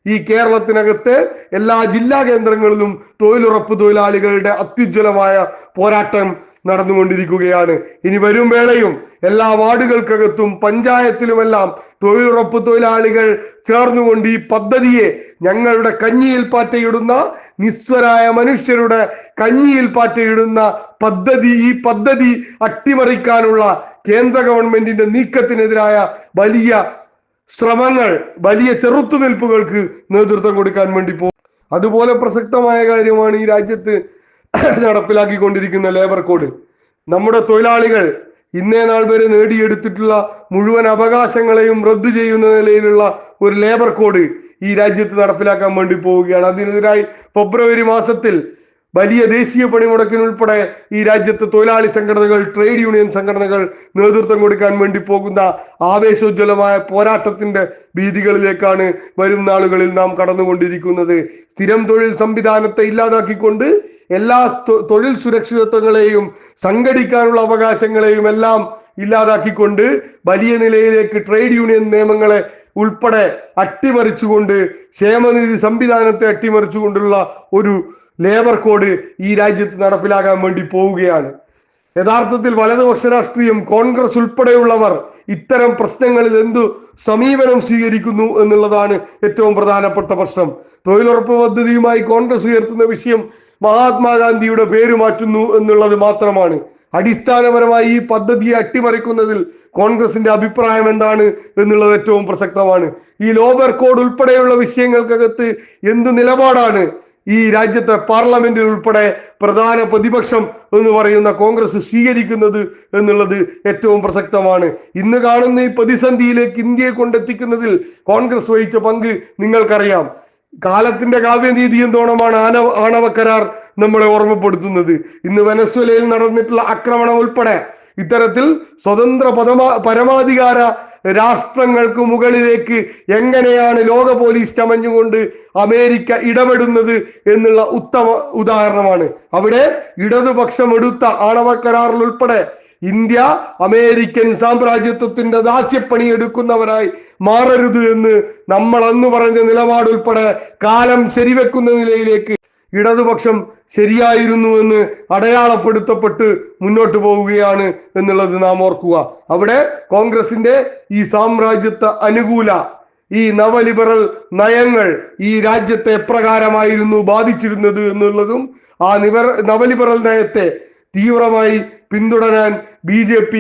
ഈ കേരളത്തിനകത്തെ എല്ലാ ജില്ലാ കേന്ദ്രങ്ങളിലും തൊഴിലുറപ്പ് തൊഴിലാളികളുടെ അത്യുജ്വലമായ പോരാട്ടം നടന്നുകൊണ്ടിരിക്കുകയാണ്. ഇനി വരും വേളയും എല്ലാ വാർഡുകൾക്കകത്തും പഞ്ചായത്തിലുമെല്ലാം തൊഴിലുറപ്പ് തൊഴിലാളികൾ ചേർന്നുകൊണ്ട് ഈ പദ്ധതിയെ, ഞങ്ങളുടെ കഞ്ഞിയിൽ പാറ്റയിടുന്ന നിസ്വരായ മനുഷ്യരുടെ കഞ്ഞിയിൽ പാറ്റയിടുന്ന ഈ പദ്ധതി അട്ടിമറിക്കാനുള്ള കേന്ദ്ര ഗവൺമെന്റിന്റെ നീക്കത്തിനെതിരായ വലിയ ശ്രമങ്ങൾ, വലിയ ചെറുത്തുനിൽപ്പുകൾക്ക് നേതൃത്വം കൊടുക്കാൻ വേണ്ടി പോകും. അതുപോലെ പ്രസക്തമായ കാര്യമാണ് ഈ രാജ്യത്ത് നടപ്പിലാക്കിക്കൊണ്ടിരിക്കുന്ന ലേബർ കോഡ്. നമ്മുടെ തൊഴിലാളികൾ ഇന്നേ നാൾ വരെ നേടിയെടുത്തിട്ടുള്ള മുഴുവൻ അവകാശങ്ങളെയും റദ്ദു ചെയ്യുന്ന നിലയിലുള്ള ഒരു ലേബർ കോഡ് ഈ രാജ്യത്ത് നടപ്പിലാക്കാൻ വേണ്ടി പോവുകയാണ്. അതിനെതിരായി ഫെബ്രുവരി മാസത്തിൽ വലിയ ദേശീയ പണിമുടക്കിനുൾപ്പെടെ ഈ രാജ്യത്തെ തൊഴിലാളി സംഘടനകൾ, ട്രേഡ് യൂണിയൻ സംഘടനകൾ നേതൃത്വം കൊടുക്കാൻ വേണ്ടി പോകുന്ന ആവേശോജ്വലമായ പോരാട്ടത്തിന്റെ ഭീതികളിലേക്കാണ് വരും നാളുകളിൽ നാം കടന്നുകൊണ്ടിരിക്കുന്നത്. സ്ഥിരം തൊഴിൽ സംവിധാനത്തെ ഇല്ലാതാക്കിക്കൊണ്ട് എല്ലാ തൊഴിൽ സുരക്ഷിതത്വങ്ങളെയും സംഘടിക്കാനുള്ള അവകാശങ്ങളെയും എല്ലാം ഇല്ലാതാക്കിക്കൊണ്ട് വലിയ നിലയിലേക്ക് ട്രേഡ് യൂണിയൻ നിയമങ്ങളെ ഉൾപ്പെടെ അട്ടിമറിച്ചുകൊണ്ട് ക്ഷേമനിധി സംവിധാനത്തെ അട്ടിമറിച്ചുകൊണ്ടുള്ള ഒരു ലേബർ കോഡ് ഈ രാജ്യത്ത് നടപ്പിലാക്കാൻ വേണ്ടി പോവുകയാണ്. യഥാർത്ഥത്തിൽ വലതുപക്ഷ രാഷ്ട്രീയം, കോൺഗ്രസ് ഉൾപ്പെടെയുള്ളവർ ഇത്തരം പ്രശ്നങ്ങളിൽ എന്തു സമീപനം സ്വീകരിക്കുന്നു എന്നുള്ളതാണ് ഏറ്റവും പ്രധാനപ്പെട്ട പ്രശ്നം. തൊഴിലുറപ്പ് പദ്ധതിയുമായി കോൺഗ്രസ് ഉയർത്തുന്ന വിഷയം മഹാത്മാഗാന്ധിയുടെ പേര് മാറ്റുന്നു എന്നുള്ളത് മാത്രമാണ്. അടിസ്ഥാനപരമായി ഈ പദ്ധതിയെ അട്ടിമറിക്കുന്നതിൽ കോൺഗ്രസിന്റെ അഭിപ്രായം എന്താണ് എന്നുള്ളത് ഏറ്റവും പ്രസക്തമാണ്. ഈ ലേബർ കോഡ് ഉൾപ്പെടെയുള്ള വിഷയങ്ങൾക്കകത്ത് എന്തു നിലപാടാണ് ഈ രാജ്യത്തെ പാർലമെന്റിൽ ഉൾപ്പെടെ പ്രധാന പ്രതിപക്ഷം എന്ന് പറയുന്ന കോൺഗ്രസ് സ്വീകരിക്കുന്നത് എന്നുള്ളത് ഏറ്റവും പ്രസക്തമാണ്. ഇന്ന് കാണുന്ന ഈ പ്രതിസന്ധിയിലേക്ക് ഇന്ത്യയെ കൊണ്ടെത്തിക്കുന്നതിൽ കോൺഗ്രസ് വഹിച്ച പങ്ക് നിങ്ങൾക്കറിയാം. കാലത്തിന്റെ കാവ്യനീതി എന്നോണമാണ് ആണവ കരാർ നമ്മളെ ഓർമ്മപ്പെടുത്തുന്നത്. ഇന്ന് വെനസ്വേലയിൽ നടന്നിട്ടുള്ള ആക്രമണം ഉൾപ്പെടെ ഇത്തരത്തിൽ സ്വതന്ത്ര പരമാധികാര രാഷ്ട്രങ്ങൾക്ക് മുകളിലേക്ക് എങ്ങനെയാണ് ലോക പോലീസ് ചമഞ്ഞുകൊണ്ട് അമേരിക്ക ഇടപെടുന്നത് എന്നുള്ള ഉത്തമ ഉദാഹരണമാണ്. അവിടെ ഇടതുപക്ഷം എടുത്ത ആണവ കരാറിൽ ഉൾപ്പെടെ ഇന്ത്യ അമേരിക്കൻ സാമ്രാജ്യത്വത്തിന്റെ ദാസ്യപ്പണി എടുക്കുന്നവരായി മാറരുത് എന്ന് നമ്മൾ അന്ന് പറഞ്ഞ നിലപാടുൾപ്പെടെ കാലം ശരിവെക്കുന്ന നിലയിലേക്ക് ഇടതുപക്ഷം ശരിയായിരുന്നു എന്ന് അടയാളപ്പെടുത്തപ്പെട്ട് മുന്നോട്ട് പോവുകയാണ് എന്നുള്ളത് നാം ഓർക്കുക. അവിടെ കോൺഗ്രസിന്റെ ഈ സാമ്രാജ്യത്വ അനുകൂല ഈ നവലിബറൽ നയങ്ങൾ ഈ രാജ്യത്തെ എപ്രകാരമായിരുന്നു ബാധിച്ചിരുന്നത് എന്നുള്ളതും ആ നവലിബറൽ നയത്തെ തീവ്രമായി പിന്തുടരാൻ BJP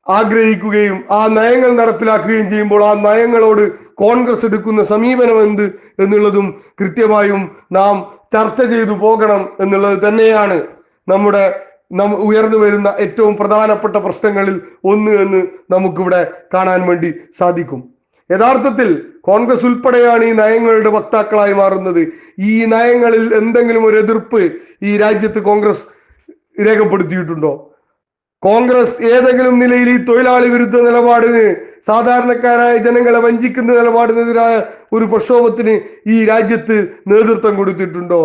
ആഗ്രഹിക്കുകയും ആ നയങ്ങൾ നടപ്പിലാക്കുകയും ചെയ്യുമ്പോൾ ആ നയങ്ങളോട് കോൺഗ്രസ് എടുക്കുന്ന സമീപനം എന്ത് എന്നുള്ളതും കൃത്യമായും നാം ചർച്ച ചെയ്തു പോകണം എന്നുള്ളത് തന്നെയാണ് നമ്മുടെ ഉയർന്നു വരുന്ന ഏറ്റവും പ്രധാനപ്പെട്ട പ്രശ്നങ്ങളിൽ ഒന്ന് എന്ന് നമുക്കിവിടെ കാണാൻ വേണ്ടി സാധിക്കും. യഥാർത്ഥത്തിൽ കോൺഗ്രസ് ഉൾപ്പെടെയാണ് ഈ നയങ്ങളുടെ വക്താക്കളായി മാറുന്നത്. ഈ നയങ്ങളിൽ എന്തെങ്കിലും ഒരു എതിർപ്പ് ഈ രാജ്യത്ത് കോൺഗ്രസ് രേഖപ്പെടുത്തിയിട്ടുണ്ടോ? കോൺഗ്രസ് ഏതെങ്കിലും നിലയിൽ ഈ തൊഴിലാളി വിരുദ്ധ നിലപാടിന്, സാധാരണക്കാരായ ജനങ്ങളെ വഞ്ചിക്കുന്ന നിലപാടിനെതിരായ ഒരു പ്രക്ഷോഭത്തിന് ഈ രാജ്യത്ത് നേതൃത്വം കൊടുത്തിട്ടുണ്ടോ?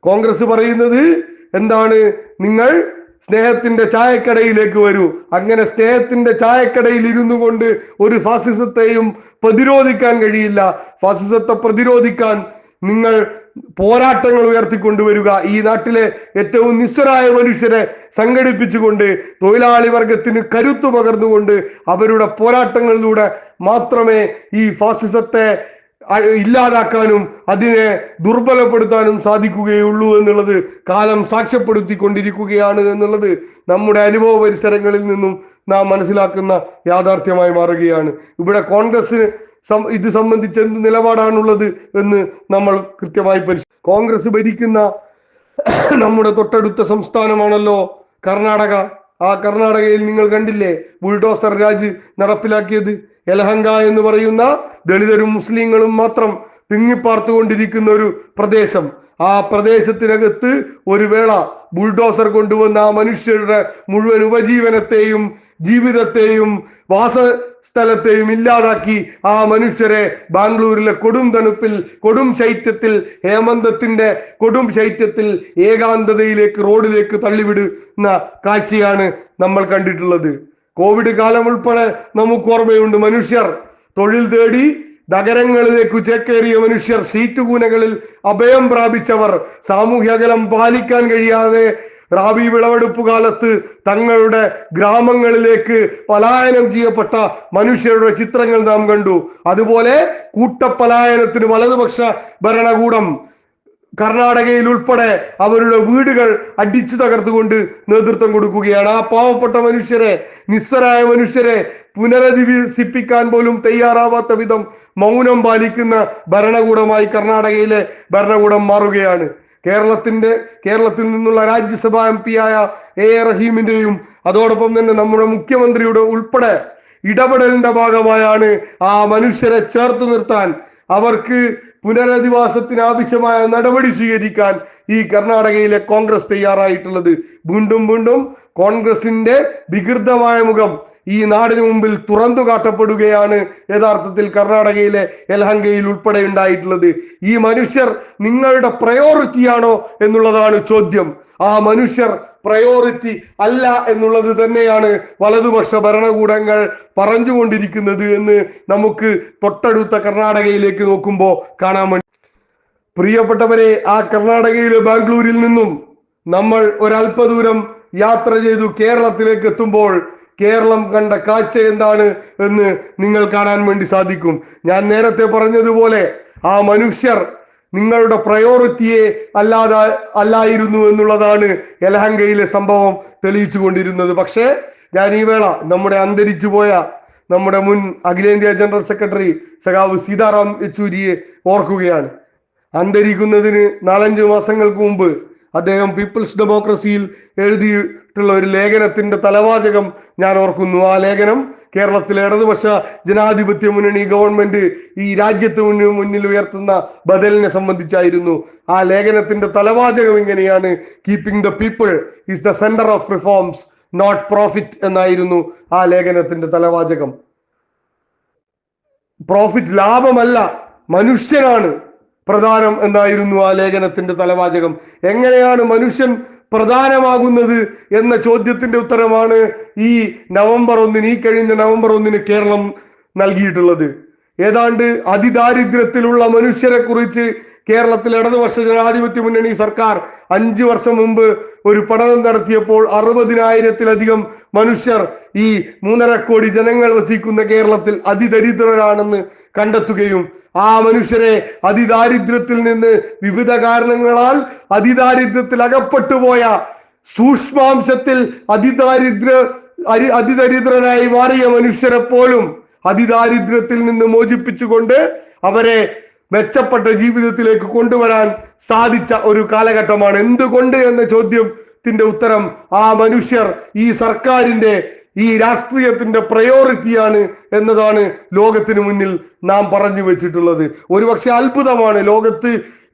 കോൺഗ്രസ് പറയുന്നത് എന്താണ്? നിങ്ങൾ സ്നേഹത്തിന്റെ ചായക്കടയിലേക്ക് വരൂ. അങ്ങനെ സ്നേഹത്തിന്റെ ചായക്കടയിൽ ഇരുന്നു കൊണ്ട് ഒരു ഫാസിസത്തെയും പ്രതിരോധിക്കാൻ കഴിയില്ല. ഫാസിസത്തെ പ്രതിരോധിക്കാൻ നിങ്ങൾ പോരാട്ടങ്ങൾ ഉയർത്തിക്കൊണ്ടുവരിക. ഈ നാട്ടിലെ ഏറ്റവും നിസ്വരായ മനുഷ്യരെ സംഘടിപ്പിച്ചുകൊണ്ട് തൊഴിലാളി വർഗത്തിന് കരുത്തു പകർന്നുകൊണ്ട് അവരുടെ പോരാട്ടങ്ങളിലൂടെ മാത്രമേ ഈ ഫാസിസത്തെ ഇല്ലാതാക്കാനും അതിനെ ദുർബലപ്പെടുത്താനും സാധിക്കുകയുള്ളൂ എന്നുള്ളത് കാലം സാക്ഷ്യപ്പെടുത്തിക്കൊണ്ടിരിക്കുകയാണ് എന്നുള്ളത് നമ്മുടെ അനുഭവ പരിസരങ്ങളിൽ നിന്നും നാം മനസ്സിലാക്കുന്ന യാഥാർത്ഥ്യമായി മാറുകയാണ്. ഇവിടെ കോൺഗ്രസിന് ഇത് സംബന്ധിച്ച് എന്ത് നിലപാടാണുള്ളത് എന്ന് നമ്മൾ കൃത്യമായി കോൺഗ്രസ് ഭരിക്കുന്ന നമ്മുടെ തൊട്ടടുത്ത സംസ്ഥാനമാണല്ലോ കർണാടക. ആ കർണാടകയിൽ നിങ്ങൾ കണ്ടില്ലേ ബുൾഡോസർ രാജ് നടപ്പിലാക്കിയത്? യലഹങ്ക എന്ന് പറയുന്ന ദളിതരും മുസ്ലിങ്ങളും മാത്രം തിങ്ങിപ്പാർത്തുകൊണ്ടിരിക്കുന്ന ഒരു പ്രദേശം. ആ പ്രദേശത്തിനകത്ത് ഒരു വേള ബുൾഡോസർ കൊണ്ടുവന്ന ആ മനുഷ്യരുടെ മുഴുവൻ ഉപജീവനത്തെയും ജീവിതത്തെയും വാസസ്ഥലത്തെയും ഇല്ലാതാക്കി ആ മനുഷ്യരെ ബാംഗ്ലൂരിലെ കൊടും തണുപ്പിൽ, കൊടും ശൈത്യത്തിൽ, ഹേമന്തത്തിന്റെ കൊടും ശൈത്യത്തിൽ ഏകാന്തതയിലേക്ക്, റോഡിലേക്ക് തള്ളിവിടുന്ന കാഴ്ചയാണ് നമ്മൾ കണ്ടിട്ടുള്ളത്. കോവിഡ് കാലം ഉൾപ്പെടെ നമുക്ക് ഓർമ്മയുണ്ട്. മനുഷ്യർ തൊഴിൽ തേടി നഗരങ്ങളിലേക്ക് ചേക്കേറിയ മനുഷ്യർ, സീറ്റുകൂനകളിൽ അഭയം പ്രാപിച്ചവർ, സാമൂഹ്യ അകലം പാലിക്കാൻ കഴിയാതെ റാബി വിളവെടുപ്പ് കാലത്ത് തങ്ങളുടെ ഗ്രാമങ്ങളിലേക്ക് പലായനം ചെയ്യപ്പെട്ട മനുഷ്യരുടെ ചിത്രങ്ങൾ നാം കണ്ടു. അതുപോലെ കൂട്ടപ്പലായനത്തിന് വലതുപക്ഷ ഭരണകൂടം കർണാടകയിൽ ഉൾപ്പെടെ അവരുടെ വീടുകൾ അടിച്ചു തകർത്തുകൊണ്ട് നേതൃത്വം കൊടുക്കുകയാണ്. ആ പാവപ്പെട്ട മനുഷ്യരെ, നിസ്വരായ മനുഷ്യരെ പുനരധിവസിപ്പിക്കാൻ പോലും തയ്യാറാവാത്ത വിധം മൗനം പാലിക്കുന്ന ഭരണകൂടമായി കർണാടകയിലെ ഭരണകൂടം മാറുകയാണ്. കേരളത്തിൽ നിന്നുള്ള രാജ്യസഭാ MP ആയ A റഹീമിന്റെയും അതോടൊപ്പം തന്നെ നമ്മുടെ മുഖ്യമന്ത്രിയുടെ ഉൾപ്പെടെ ഇടപെടലിന്റെ ഭാഗമായാണ് ആ മനുഷ്യരെ ചേർത്ത് നിർത്താൻ, അവർക്ക് പുനരധിവാസത്തിന് ആവശ്യമായ നടപടി സ്വീകരിക്കാൻ ഈ കർണാടകയിലെ കോൺഗ്രസ് തയ്യാറായിട്ടുള്ളത്. വീണ്ടും വീണ്ടും കോൺഗ്രസിന്റെ വികൃതമായ മുഖം ഈ നാടിന് മുമ്പിൽ തുറന്നു കാട്ടപ്പെടുകയാണ് യഥാർത്ഥത്തിൽ കർണാടകയിലെ യലഹങ്കയിൽ ഉൾപ്പെടെ ഉണ്ടായിട്ടുള്ളത്. ഈ മനുഷ്യർ നിങ്ങളുടെ പ്രയോറിറ്റിയാണോ എന്നുള്ളതാണ് ചോദ്യം. ആ മനുഷ്യർ പ്രയോറിറ്റി അല്ല എന്നുള്ളത് തന്നെയാണ് വലതുപക്ഷ ഭരണകൂടങ്ങൾ പറഞ്ഞുകൊണ്ടിരിക്കുന്നത് എന്ന് നമുക്ക് തൊട്ടടുത്ത കർണാടകയിലേക്ക് നോക്കുമ്പോൾ കാണാൻ വേണ്ടി. പ്രിയപ്പെട്ടവരെ, ആ കർണാടകയിലെ ബാംഗ്ലൂരിൽ നിന്നും നമ്മൾ ഒരല്പദൂരം യാത്ര ചെയ്തു കേരളത്തിലേക്ക് എത്തുമ്പോൾ കേരളം കണ്ട കാഴ്ച എന്താണ് എന്ന് നിങ്ങൾ കാണാൻ വേണ്ടി സാധിക്കും. ഞാൻ നേരത്തെ പറഞ്ഞതുപോലെ ആ മനുഷ്യർ നിങ്ങളുടെ പ്രയോറിറ്റിയെ അല്ലായിരുന്നു എന്നുള്ളതാണ് യലഹങ്കയിലെ സംഭവം തെളിയിച്ചു കൊണ്ടിരുന്നത്. പക്ഷേ ഞാൻ ഈ വേള നമ്മുടെ അന്തരിച്ചു പോയ നമ്മുടെ മുൻ അഖിലേന്ത്യാ ജനറൽ സെക്രട്ടറി സഖാവ് സീതാറാം യെച്ചൂരിയെ ഓർക്കുകയാണ്. അന്തരിക്കുന്നതിന് 4-5 മാസങ്ങൾക്ക് മുമ്പ് അദ്ദേഹം പീപ്പിൾസ് ഡെമോക്രസിയിൽ എഴുതിയിട്ടുള്ള ഒരു ലേഖനത്തിന്റെ തലവാചകം ഞാൻ ഓർക്കുന്നു. ആ ലേഖനം കേരളത്തിലെ ഇടതുപക്ഷ ജനാധിപത്യ മുന്നണി ഗവൺമെന്റ് ഈ രാജ്യത്ത് മുന്നിൽ ഉയർത്തുന്ന ബദലിനെ സംബന്ധിച്ചായിരുന്നു. ആ ലേഖനത്തിന്റെ തലവാചകം ഇങ്ങനെയാണ്: keeping the people is the centre of reforms, not profit എന്നായിരുന്നു ആ ലേഖനത്തിന്റെ തലവാചകം. പ്രോഫിറ്റ്, ലാഭമല്ല, മനുഷ്യനാണ് പ്രധാനം എന്നായിരുന്നു ആ ലേഖനത്തിന്റെ തലവാചകം. എങ്ങനെയാണ് മനുഷ്യൻ പ്രധാനമാകുന്നത് എന്ന ചോദ്യത്തിന്റെ ഉത്തരമാണ് ഈ കഴിഞ്ഞ നവംബർ 1 കേരളം നൽകിയിട്ടുള്ളത്. ഏതാണ്ട് അതിദാരിദ്ര്യത്തിലുള്ള മനുഷ്യരെ കുറിച്ച് കേരളത്തിൽ ഇടതുപക്ഷ ജനാധിപത്യ മുന്നണി സർക്കാർ 5 വർഷം മുമ്പ് ഒരു പഠനം നടത്തിയപ്പോൾ 60,000-ത്തിലധികം മനുഷ്യർ ഈ 3.5 കോടി ജനങ്ങൾ വസിക്കുന്ന കേരളത്തിൽ അതിദരിദ്രരാണെന്ന് കണ്ടെത്തുകയും ആ മനുഷ്യരെ അതിദാരിദ്ര്യത്തിൽ നിന്ന് വിവിധ കാരണങ്ങളാൽ അതിദാരിദ്ര്യത്തിൽ അകപ്പെട്ടു പോയ സൂക്ഷ്മാംശത്തിൽ അതിദരിദ്രനായി മാറിയ മനുഷ്യരെ പോലും അതിദാരിദ്ര്യത്തിൽ നിന്ന് മോചിപ്പിച്ചുകൊണ്ട് അവരെ മെച്ചപ്പെട്ട ജീവിതത്തിലേക്ക് കൊണ്ടുവരാൻ സാധിച്ച ഒരു കാലഘട്ടമാണ്. എന്തുകൊണ്ട് എന്ന ചോദ്യത്തിന്റെ ഉത്തരം ആ മനുഷ്യർ ഈ സർക്കാരിന്റെ ഈ രാഷ്ട്രീയത്തിന്റെ പ്രയോറിറ്റിയാണ് എന്നതാണ് ലോകത്തിന് മുന്നിൽ നാം പറഞ്ഞു വെച്ചിട്ടുള്ളത്. ഒരുപക്ഷെ അത്ഭുതമാണ്,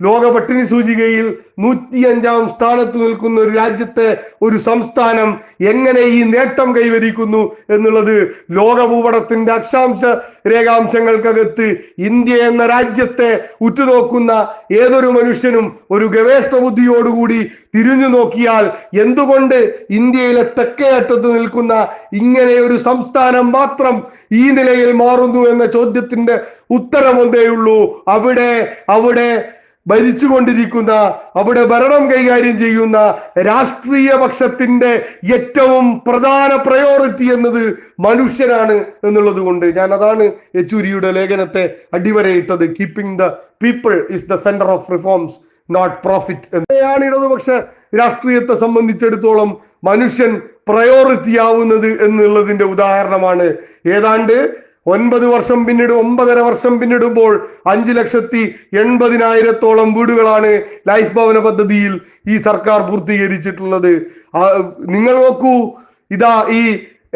ലോക പട്ടിണി സൂചികയിൽ 105-ാം സ്ഥാനത്ത് നിൽക്കുന്ന ഒരു രാജ്യത്തെ ഒരു സംസ്ഥാനം എങ്ങനെ ഈ നേട്ടം കൈവരിക്കുന്നു എന്നുള്ളത് ലോകഭൂപടത്തിന്റെ രേഖാംശങ്ങൾക്കകത്ത് ഇന്ത്യ എന്ന രാജ്യത്തെ ഉറ്റുനോക്കുന്ന ഏതൊരു മനുഷ്യനും ഒരു ഗവേഷണ ബുദ്ധിയോടുകൂടി തിരിഞ്ഞു നോക്കിയാൽ എന്തുകൊണ്ട് ഇന്ത്യയിലെ തെക്കേ അറ്റത്ത് നിൽക്കുന്ന ഇങ്ങനെ ഒരു സംസ്ഥാനം മാത്രം ഈ നിലയിൽ മാറുന്നു എന്ന ചോദ്യത്തിന്റെ ഉത്തരം ഒന്നേയുള്ളൂ: അവിടെ ഭരിച്ചുകൊണ്ടിരിക്കുന്ന, അവിടെ ഭരണം കൈകാര്യം ചെയ്യുന്ന രാഷ്ട്രീയ പക്ഷത്തിന്റെ ഏറ്റവും പ്രധാന പ്രയോറിറ്റി എന്നത് മനുഷ്യനാണ് എന്നുള്ളത് കൊണ്ട് അതാണ് യെച്ചൂരിയുടെ ലേഖനത്തെ അടിവരയിട്ടത്. Keeping the people is the centre of reforms, not profit. എങ്ങനെയാണ് ഇടതുപക്ഷ രാഷ്ട്രീയത്തെ സംബന്ധിച്ചിടത്തോളം മനുഷ്യൻ പ്രയോറിറ്റി ആവുന്നത് എന്നുള്ളതിന്റെ ഉദാഹരണമാണ്. ഏതാണ്ട് 9 വർഷം പിന്നിടും 9.5 വർഷം പിന്നിടുമ്പോൾ 5,80,000-ത്തോളം വീടുകളാണ് ലൈഫ് ഭവന പദ്ധതിയിൽ ഈ സർക്കാർ പൂർത്തീകരിച്ചിട്ടുള്ളത്. നിങ്ങൾ നോക്കൂ, ഇതാ ഈ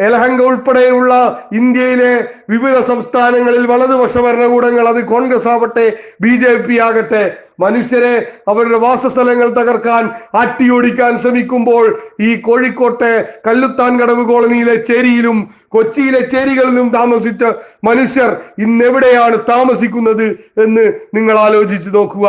യലഹങ്ക ഉൾപ്പെടെയുള്ള ഇന്ത്യയിലെ വിവിധ സംസ്ഥാനങ്ങളിൽ വലതുപക്ഷ ഭരണകൂടങ്ങൾ, അത് കോൺഗ്രസ് ആവട്ടെ BJP ആകട്ടെ, മനുഷ്യരെ അവരുടെ വാസസ്ഥലങ്ങൾ തകർക്കാൻ ആട്ടിയോടിക്കാൻ ശ്രമിക്കുമ്പോൾ ഈ കോഴിക്കോട്ടെ കല്ലുത്താൻ കടവ് കോളനിയിലെ ചേരിയിലും കൊച്ചിയിലെ ചേരികളിലും താമസിച്ച മനുഷ്യർ ഇന്നെവിടെയാണ് താമസിക്കുന്നത് എന്ന് നിങ്ങൾ ആലോചിച്ച് നോക്കുക.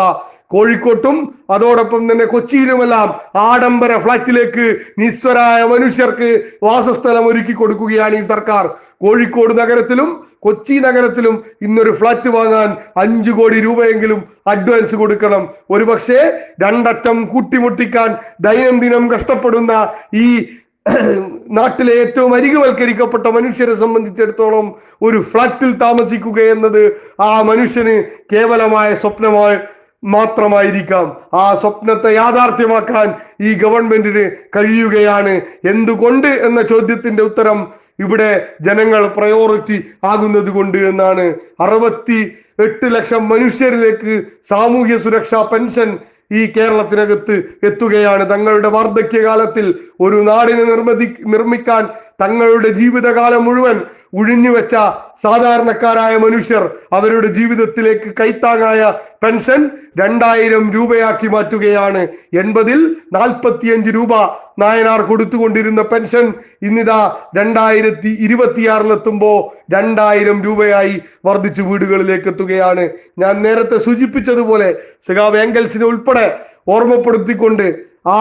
കോഴിക്കോട്ടും അതോടൊപ്പം തന്നെ കൊച്ചിയിലുമെല്ലാം ആഡംബര ഫ്ളാറ്റിലേക്ക് നിസ്വരായ മനുഷ്യർക്ക് വാസസ്ഥലം ഒരുക്കി കൊടുക്കുകയാണ് ഈ സർക്കാർ. കോഴിക്കോട് നഗരത്തിലും കൊച്ചി നഗരത്തിലും ഇന്നൊരു ഫ്ളാറ്റ് വാങ്ങാൻ 5 കോടി രൂപയെങ്കിലും അഡ്വാൻസ് കൊടുക്കണം. ഒരുപക്ഷെ 2 അറ്റം കൂട്ടിമുട്ടിക്കാൻ ദൈനംദിനം കഷ്ടപ്പെടുന്ന ഈ നാട്ടിലെ ഏറ്റവും അരികുവൽക്കരിക്കപ്പെട്ട മനുഷ്യരെ സംബന്ധിച്ചിടത്തോളം ഒരു ഫ്ളാറ്റിൽ താമസിക്കുക എന്നത് ആ മനുഷ്യന് കേവലമായ സ്വപ്നമായി മാത്രമായിരിക്കാം. ആ സ്വപ്നത്തെ യാഥാർത്ഥ്യമാക്കാൻ ഈ ഗവൺമെന്റിന് കഴിയുകയാണ്. എന്തുകൊണ്ട് എന്ന ചോദ്യത്തിന്റെ ഉത്തരം ഇവിടെ ജനങ്ങൾ പ്രയോറിറ്റി ആകുന്നത് കൊണ്ട് എന്നാണ്. 68 ലക്ഷം മനുഷ്യരിലേക്ക് സാമൂഹ്യ സുരക്ഷാ പെൻഷൻ ഈ കേരളത്തിനകത്ത് എത്തുകയാണ്. തങ്ങളുടെ വാർദ്ധക്യകാലത്തിൽ ഒരു നാടിനെ നിർമ്മിക്കാൻ തങ്ങളുടെ ജീവിതകാലം മുഴുവൻ ഉഴിഞ്ഞുവെച്ച സാധാരണക്കാരായ മനുഷ്യർ അവരുടെ ജീവിതത്തിലേക്ക് കൈത്താങ്ങായ പെൻഷൻ 2000 രൂപയാക്കി മാറ്റുകയാണ്. 80-ൽ 45 രൂപ നായനാർ കൊടുത്തുകൊണ്ടിരുന്ന പെൻഷൻ ഇന്നിതാ 2026-ലെത്തുമ്പോ 2000 രൂപയായി വർദ്ധിച്ചു വീടുകളിലേക്ക് എത്തുകയാണ്. ഞാൻ നേരത്തെ സൂചിപ്പിച്ചതുപോലെ സഖാവ് ഏംഗൽസിനെ ഉൾപ്പെടെ ഓർമ്മപ്പെടുത്തിക്കൊണ്ട് ആ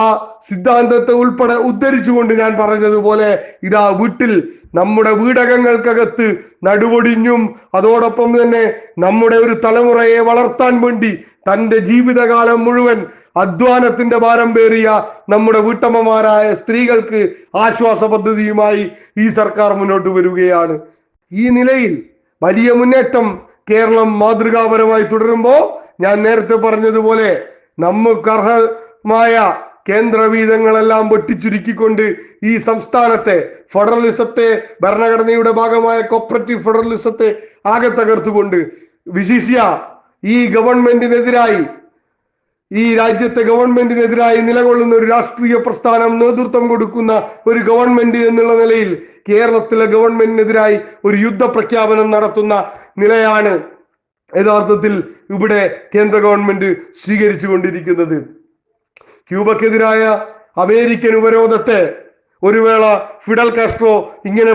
സിദ്ധാന്തത്തെ ഉൾപ്പെടെ ഉദ്ധരിച്ചുകൊണ്ട് ഞാൻ പറഞ്ഞതുപോലെ ഇതാ വീട്ടിൽ നമ്മുടെ വീടകങ്ങൾക്കകത്ത് നടുവൊടിഞ്ഞും അതോടൊപ്പം തന്നെ നമ്മുടെ ഒരു തലമുറയെ വളർത്താൻ വേണ്ടി തൻ്റെ ജീവിതകാലം മുഴുവൻ അധ്വാനത്തിന്റെ ഭാരം പേറിയ നമ്മുടെ വീട്ടമ്മമാരായ സ്ത്രീകൾക്ക് ആശ്വാസ പദ്ധതിയുമായി ഈ സർക്കാർ മുന്നോട്ട് വരികയാണ്. ഈ നിലയിൽ വലിയ മുന്നേറ്റം കേരളം മാതൃകാപരമായി തുടരുമ്പോൾ ഞാൻ നേരത്തെ പറഞ്ഞതുപോലെ നമുക്ക് അർഹമായ കേന്ദ്രവീതങ്ങളെല്ലാം വെട്ടിച്ചുരുക്കിക്കൊണ്ട് ഈ സംസ്ഥാനത്തെ ഫെഡറലിസത്തെ, ഭരണഘടനയുടെ ഭാഗമായ കോപ്പറേറ്റീവ് ഫെഡറലിസത്തെ ആകെ തകർത്തുകൊണ്ട് വിശിഷ്യ ഈ ഗവൺമെന്റിനെതിരായി, ഈ രാജ്യത്തെ ഗവൺമെന്റിനെതിരായി നിലകൊള്ളുന്ന ഒരു രാഷ്ട്രീയ പ്രസ്ഥാനം നേതൃത്വം കൊടുക്കുന്ന ഒരു ഗവൺമെന്റ് എന്നുള്ള നിലയിൽ കേരളത്തിലെ ഗവൺമെന്റിനെതിരായി ഒരു യുദ്ധപ്രഖ്യാപനം നടത്തുന്ന നിലയാണ് യഥാർത്ഥത്തിൽ ഇവിടെ കേന്ദ്ര ഗവൺമെന്റ് സ്വീകരിച്ചു കൊണ്ടിരിക്കുന്നത്. ക്യൂബക്കെതിരായ അമേരിക്കൻ ഉപരോധത്തെ ഒരു വേള ഫിഡൽ കാസ്ട്രോ ഇങ്ങനെ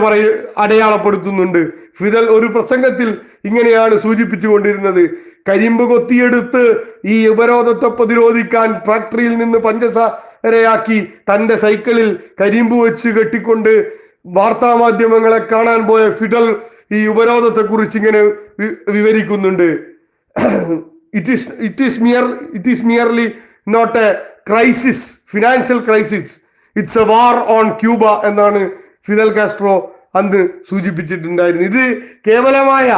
അടയാളപ്പെടുത്തുന്നുണ്ട്. ഫിദൽ ഒരു പ്രസംഗത്തിൽ ഇങ്ങനെയാണ് സൂചിപ്പിച്ചു കൊണ്ടിരുന്നത്: കരിമ്പ് കൊത്തിയെടുത്ത് ഈ ഉപരോധത്തെ പ്രതിരോധിക്കാൻ ഫാക്ടറിയിൽ നിന്ന് പഞ്ചസാരയാക്കി തന്റെ സൈക്കിളിൽ കരിമ്പ് വെച്ച് കെട്ടിക്കൊണ്ട് വാർത്താ മാധ്യമങ്ങളെ കാണാൻ പോയ ഫിഡൽ ഈ ഉപരോധത്തെ കുറിച്ച് ഇങ്ങനെ വിവരിക്കുന്നുണ്ട്. It is merely not a crisis, financial crisis, it's a war on Cuba എന്നാണ് ഫിദൽ കാസ്ട്രോ അന്ന് സൂചിപ്പിച്ചിട്ടുണ്ടായിരുന്നു. ഇത് കേവലമായ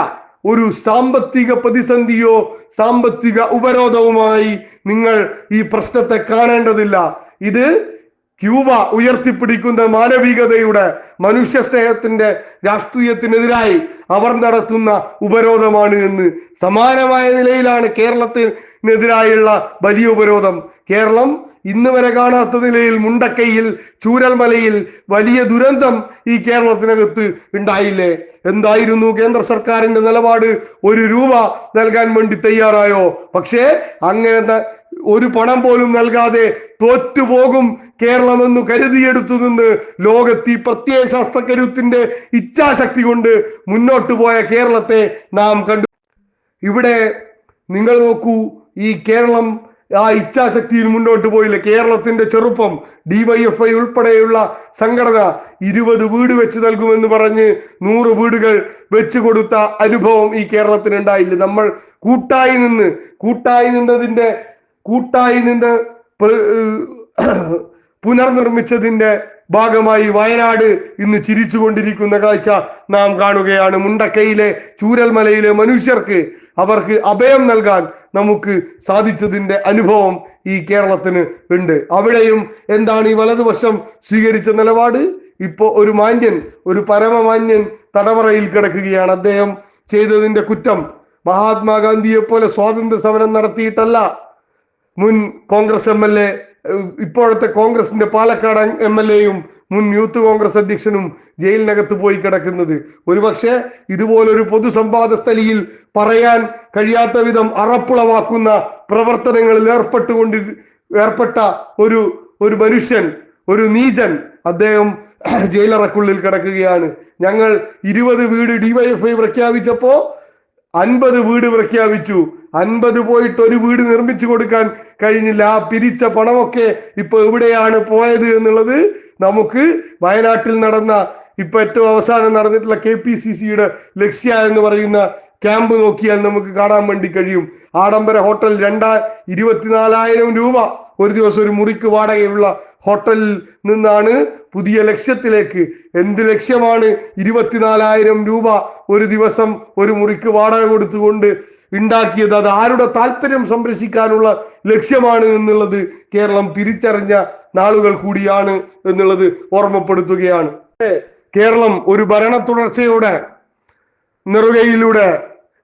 ഒരു സാമ്പത്തിക പ്രതിസന്ധിയോ സാമ്പത്തിക ഉപരോധവുമായി നിങ്ങൾ ഈ പ്രശ്നത്തെ കാണേണ്ടതില്ല. ഇത് ക്യൂബ ഉയർത്തിപ്പിടിക്കുന്ന മാനവികതയുടെ, മനുഷ്യ സ്നേഹത്തിന്റെ രാഷ്ട്രീയത്തിനെതിരായി അവർ നടത്തുന്ന ഉപരോധമാണ് എന്ന്. സമാനമായ നിലയിലാണ് കേരളത്തിനെതിരായുള്ള വലിയ ഉപരോധം. കേരളം ഇന്ന് വരെ കാണാത്ത നിലയിൽ മുണ്ടക്കൈയിൽ, ചൂരൽമലയിൽ വലിയ ദുരന്തം ഈ കേരളത്തിനകത്ത് ഉണ്ടായില്ലേ? എന്തായിരുന്നു കേന്ദ്ര സർക്കാരിന്റെ നിലപാട്? 1 രൂപ നൽകാൻ വേണ്ടി തയ്യാറായോ? പക്ഷേ അങ്ങനെ ഒരു പണം പോലും നൽകാതെ തോറ്റുപോകും കേരളമെന്ന് കരുതിയെടുത്തു നിന്ന് ലോകത്ത് ഈ പ്രത്യയശാസ്ത്ര കരുത്തിന്റെ ഇച്ഛാശക്തി കൊണ്ട് മുന്നോട്ട് പോയ കേരളത്തെ നാം കണ്ടു. ഇവിടെ നിങ്ങൾ നോക്കൂ, ഈ കേരളം ആ ഇച്ഛാശക്തിയിൽ മുന്നോട്ട് പോയില്ല. കേരളത്തിന്റെ ചെറുപ്പം, DYFI ഉൾപ്പെടെയുള്ള സംഘടന 20 വീട് വെച്ച് നൽകുമെന്ന് പറഞ്ഞ് 100 വീടുകൾ വെച്ച് കൊടുത്ത അനുഭവം ഈ കേരളത്തിന് ഉണ്ടായില്ല. നമ്മൾ കൂട്ടായി നിന്ന് പുനർനിർമ്മിച്ചതിന്റെ ഭാഗമായി വയനാട് ഇന്ന് ചിരിച്ചുകൊണ്ടിരിക്കുന്ന കാഴ്ച നാം കാണുകയാണ്. മുണ്ടക്കൈയിലെ, ചൂരൽമലയിലെ മനുഷ്യർക്ക് അവർക്ക് അഭയം നൽകാൻ നമുക്ക് സാധിച്ചതിന്റെ അനുഭവം ഈ കേരളത്തിന് ഉണ്ട്. അവിടെയും എന്താണ് ഈ വലതുപക്ഷം സ്വീകരിച്ച നിലപാട്? ഇപ്പോ ഒരു മാന്യൻ, ഒരു പരമമാന്യൻ തടവറയിൽ കിടക്കുകയാണ്. അദ്ദേഹം ചെയ്തതിന്റെ കുറ്റം മഹാത്മാഗാന്ധിയെ പോലെ സ്വാതന്ത്ര്യ സമരം നടത്തിയിട്ടല്ല. മുൻ കോൺഗ്രസ് MLA, ഇപ്പോഴത്തെ കോൺഗ്രസിന്റെ പാലക്കാട് MLA-യും മുൻ യൂത്ത് കോൺഗ്രസ് അധ്യക്ഷനും ജയിലിനകത്ത് പോയി കിടക്കുന്നത്. ഒരുപക്ഷെ ഇതുപോലൊരു പൊതുസംവാദ സ്ഥലിയിൽ പറയാൻ കഴിയാത്ത വിധം അറപ്പുളവാക്കുന്ന പ്രവർത്തനങ്ങളിൽ ഏർപ്പെട്ട ഒരു മനുഷ്യൻ, ഒരു നീചൻ, അദ്ദേഹം ജയിലറക്കുള്ളിൽ കിടക്കുകയാണ്. ഞങ്ങൾ 20 വീട് DYFI പ്രഖ്യാപിച്ചപ്പോ 50 വീട് പ്രഖ്യാപിച്ചു. 50 പോയിട്ട് 1 വീട് നിർമ്മിച്ചു കൊടുക്കാൻ കഴിഞ്ഞില്ല. ആ പിരിച്ച പണമൊക്കെ ഇപ്പൊ എവിടെയാണ് പോയത് എന്നുള്ളത് നമുക്ക് വയനാട്ടിൽ നടന്ന, ഇപ്പൊ ഏറ്റവും അവസാനം നടന്നിട്ടുള്ള KPCC-യുടെ ലക്ഷ്യ എന്ന് പറയുന്ന ക്യാമ്പ് നോക്കിയാൽ നമുക്ക് കാണാൻ വേണ്ടി കഴിയും. ആഡംബര ഹോട്ടൽ 24,000 രൂപ ഒരു ദിവസം ഒരു മുറിക്ക് വാടകയുള്ള ഹോട്ടലിൽ നിന്നാണ് പുതിയ ലക്ഷ്യത്തിലേക്ക്. എന്ത് ലക്ഷ്യമാണ് 24,000 രൂപ ഒരു ദിവസം ഒരു മുറിക്ക് വാടക കൊടുത്തുകൊണ്ട് ഉണ്ടാക്കിയത്? അത് ആരുടെ താല്പര്യം സംരക്ഷിക്കാനുള്ള ലക്ഷ്യമാണ് എന്നുള്ളത് കേരളം തിരിച്ചറിഞ്ഞ നാളുകൾ കൂടിയാണ് എന്നുള്ളത് ഓർമ്മപ്പെടുത്തുകയാണ്. കേരളം ഒരു ഭരണ തുടർച്ചയുടെ നെറുകയിലൂടെ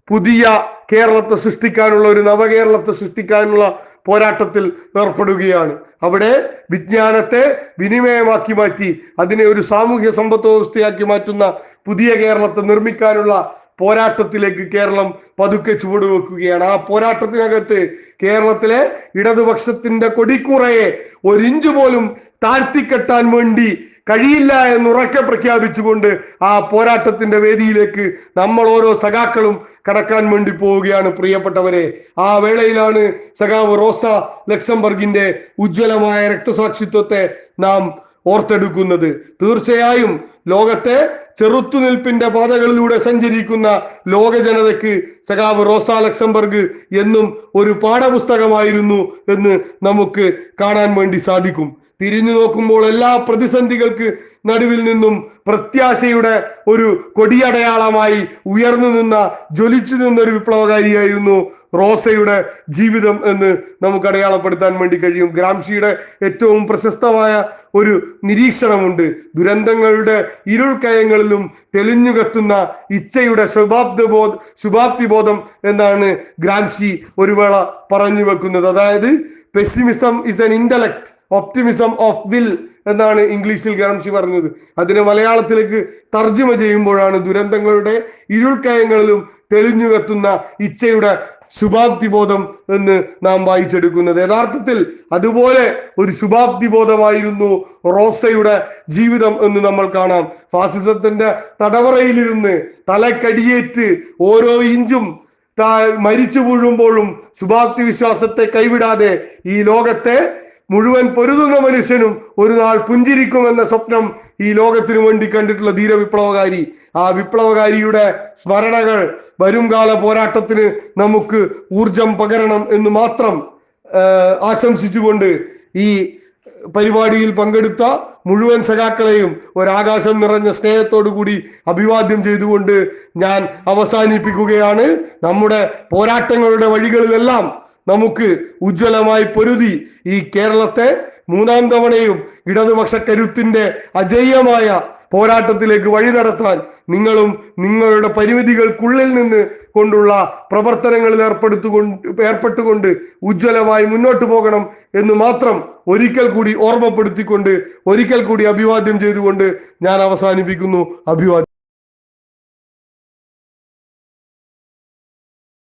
പുതിയ കേരളത്തെ സൃഷ്ടിക്കാനുള്ള, ഒരു നവകേരളത്തെ സൃഷ്ടിക്കാനുള്ള പോരാട്ടത്തിൽ ഏർപ്പെടുകയാണ്. അവിടെ വിജ്ഞാനത്തെ വിനിമയമാക്കി മാറ്റി അതിനെ ഒരു സാമൂഹ്യ സമ്പത്ത് വ്യവസ്ഥയാക്കി മാറ്റുന്ന പുതിയ കേരളത്തെ നിർമ്മിക്കാനുള്ള പോരാട്ടത്തിലേക്ക് കേരളം പതുക്കെ ചുവടുവെക്കുകയാണ്. ആ പോരാട്ടത്തിനകത്ത് കേരളത്തിലെ ഇടതുപക്ഷത്തിന്റെ കൊടിക്കൂറയെ ഒരിഞ്ചു പോലും താഴ്ത്തിക്കെട്ടാൻ വേണ്ടി കഴിയില്ല എന്ന് ഉറക്കെ പ്രഖ്യാപിച്ചുകൊണ്ട് ആ പോരാട്ടത്തിന്റെ വേദിയിലേക്ക് നമ്മൾ ഓരോ സഖാക്കളും കടക്കാൻ വേണ്ടി പോവുകയാണ് പ്രിയപ്പെട്ടവരെ. ആ വേളയിലാണ് സഖാവ് റോസ ലക്സംബർഗിന്റെ ഉജ്ജ്വലമായ രക്തസാക്ഷിത്വത്തെ നാം ഓർത്തെടുക്കുന്നത്. തീർച്ചയായും ലോകത്തെ ചെറുത്തുനിൽപ്പിന്റെ പാതകളിലൂടെ സഞ്ചരിക്കുന്ന ലോക ജനതയ്ക്ക് സഖാവ് റോസ ലക്സംബർഗ് എന്നും ഒരു പാഠപുസ്തകമായിരുന്നു എന്ന് നമുക്ക് കാണാൻ വേണ്ടി സാധിക്കും. തിരിഞ്ഞു നോക്കുമ്പോൾ എല്ലാ പ്രതിസന്ധികൾക്ക് നടുവിൽ നിന്നും പ്രത്യാശയുടെ ഒരു കൊടിയടയാളമായി ഉയർന്നു നിന്ന ജ്വലിച്ചു നിന്ന ഒരു വിപ്ലവകാരിയായിരുന്നു റോസയുടെ ജീവിതം എന്ന് നമുക്ക് അടയാളപ്പെടുത്താൻ വേണ്ടി കഴിയും. ഗ്രാംഷിയുടെ ഏറ്റവും പ്രശസ്തമായ ഒരു നിരീക്ഷണമുണ്ട്. ദുരന്തങ്ങളുടെ ഇരുൾക്കയങ്ങളിലും തെളിഞ്ഞു കത്തുന്ന ഇച്ഛയുടെ ശുഭാപ്തി ബോധം എന്നാണ് ഗ്രാംഷി ഒരു വേള പറഞ്ഞു വെക്കുന്നത്. അതായത് pessimism is an intellect, optimism of will എന്നാണ് ഇംഗ്ലീഷിൽ ഗ്രാംഷി പറഞ്ഞത്. അതിനെ മലയാളത്തിലേക്ക് തർജ്ജമ ചെയ്യുമ്പോഴാണ് ദുരന്തങ്ങളുടെ ഇരുൾക്കയങ്ങളിലും തെളിഞ്ഞു കത്തുന്ന ഇച്ഛയുടെ ശുഭാപ്തി ബോധം എന്ന് നാം വായിച്ചെടുക്കുന്നത്. യഥാർത്ഥത്തിൽ അതുപോലെ ഒരു ശുഭാപ്തി ബോധമായിരുന്നു റോസയുടെ ജീവിതം എന്ന് നമ്മൾ കാണാം. ഫാസിസത്തിന്റെ തടവറയിലിരുന്ന് തലക്കടിയേറ്റ് ഓരോ ഇഞ്ചും മരിച്ചു വീഴുമ്പോഴും ശുഭാപ്തി വിശ്വാസത്തെ കൈവിടാതെ ഈ ലോകത്തെ മുഴുവൻ പൊരുതുന്ന മനുഷ്യനും ഒരു നാൾ പുഞ്ചിരിക്കുമെന്ന സ്വപ്നം ഈ ലോകത്തിനു വേണ്ടി കണ്ടിട്ടുള്ള ധീരവിപ്ലവകാരി. ആ വിപ്ലവകാരിയുടെ സ്മരണകൾ വരുംകാല പോരാട്ടത്തിന് നമുക്ക് ഊർജം പകരണം എന്ന് മാത്രം ആശംസിച്ചുകൊണ്ട് ഈ പരിപാടിയിൽ പങ്കെടുത്ത മുഴുവൻ സഖാക്കളെയും ഒരാകാശം നിറഞ്ഞ സ്നേഹത്തോടു കൂടി അഭിവാദ്യം ചെയ്തുകൊണ്ട് ഞാൻ അവസാനിപ്പിക്കുകയാണ്. നമ്മുടെ പോരാട്ടങ്ങളുടെ വഴികളിലെല്ലാം നമുക്ക് ഉജ്ജ്വലമായി പൊരുതി ഈ കേരളത്തെ മൂന്നാം തവണയും ഇടതുപക്ഷ കരുത്തിന്റെ അജയ്യമായ പോരാട്ടത്തിലേക്ക് വഴി നടത്താൻ നിങ്ങളും നിങ്ങളുടെ പരിമിതികൾക്കുള്ളിൽ നിന്ന് കൊണ്ടുള്ള പ്രവർത്തനങ്ങളിൽ ഏർപ്പെട്ടുകൊണ്ട് ഉജ്ജ്വലമായി മുന്നോട്ട് പോകണം എന്ന് മാത്രം ഒരിക്കൽ കൂടി ഓർമ്മപ്പെടുത്തിക്കൊണ്ട് ഒരിക്കൽ കൂടി അഭിവാദ്യം ചെയ്തുകൊണ്ട് ഞാൻ അവസാനിപ്പിക്കുന്നു. അഭിവാദ്യം.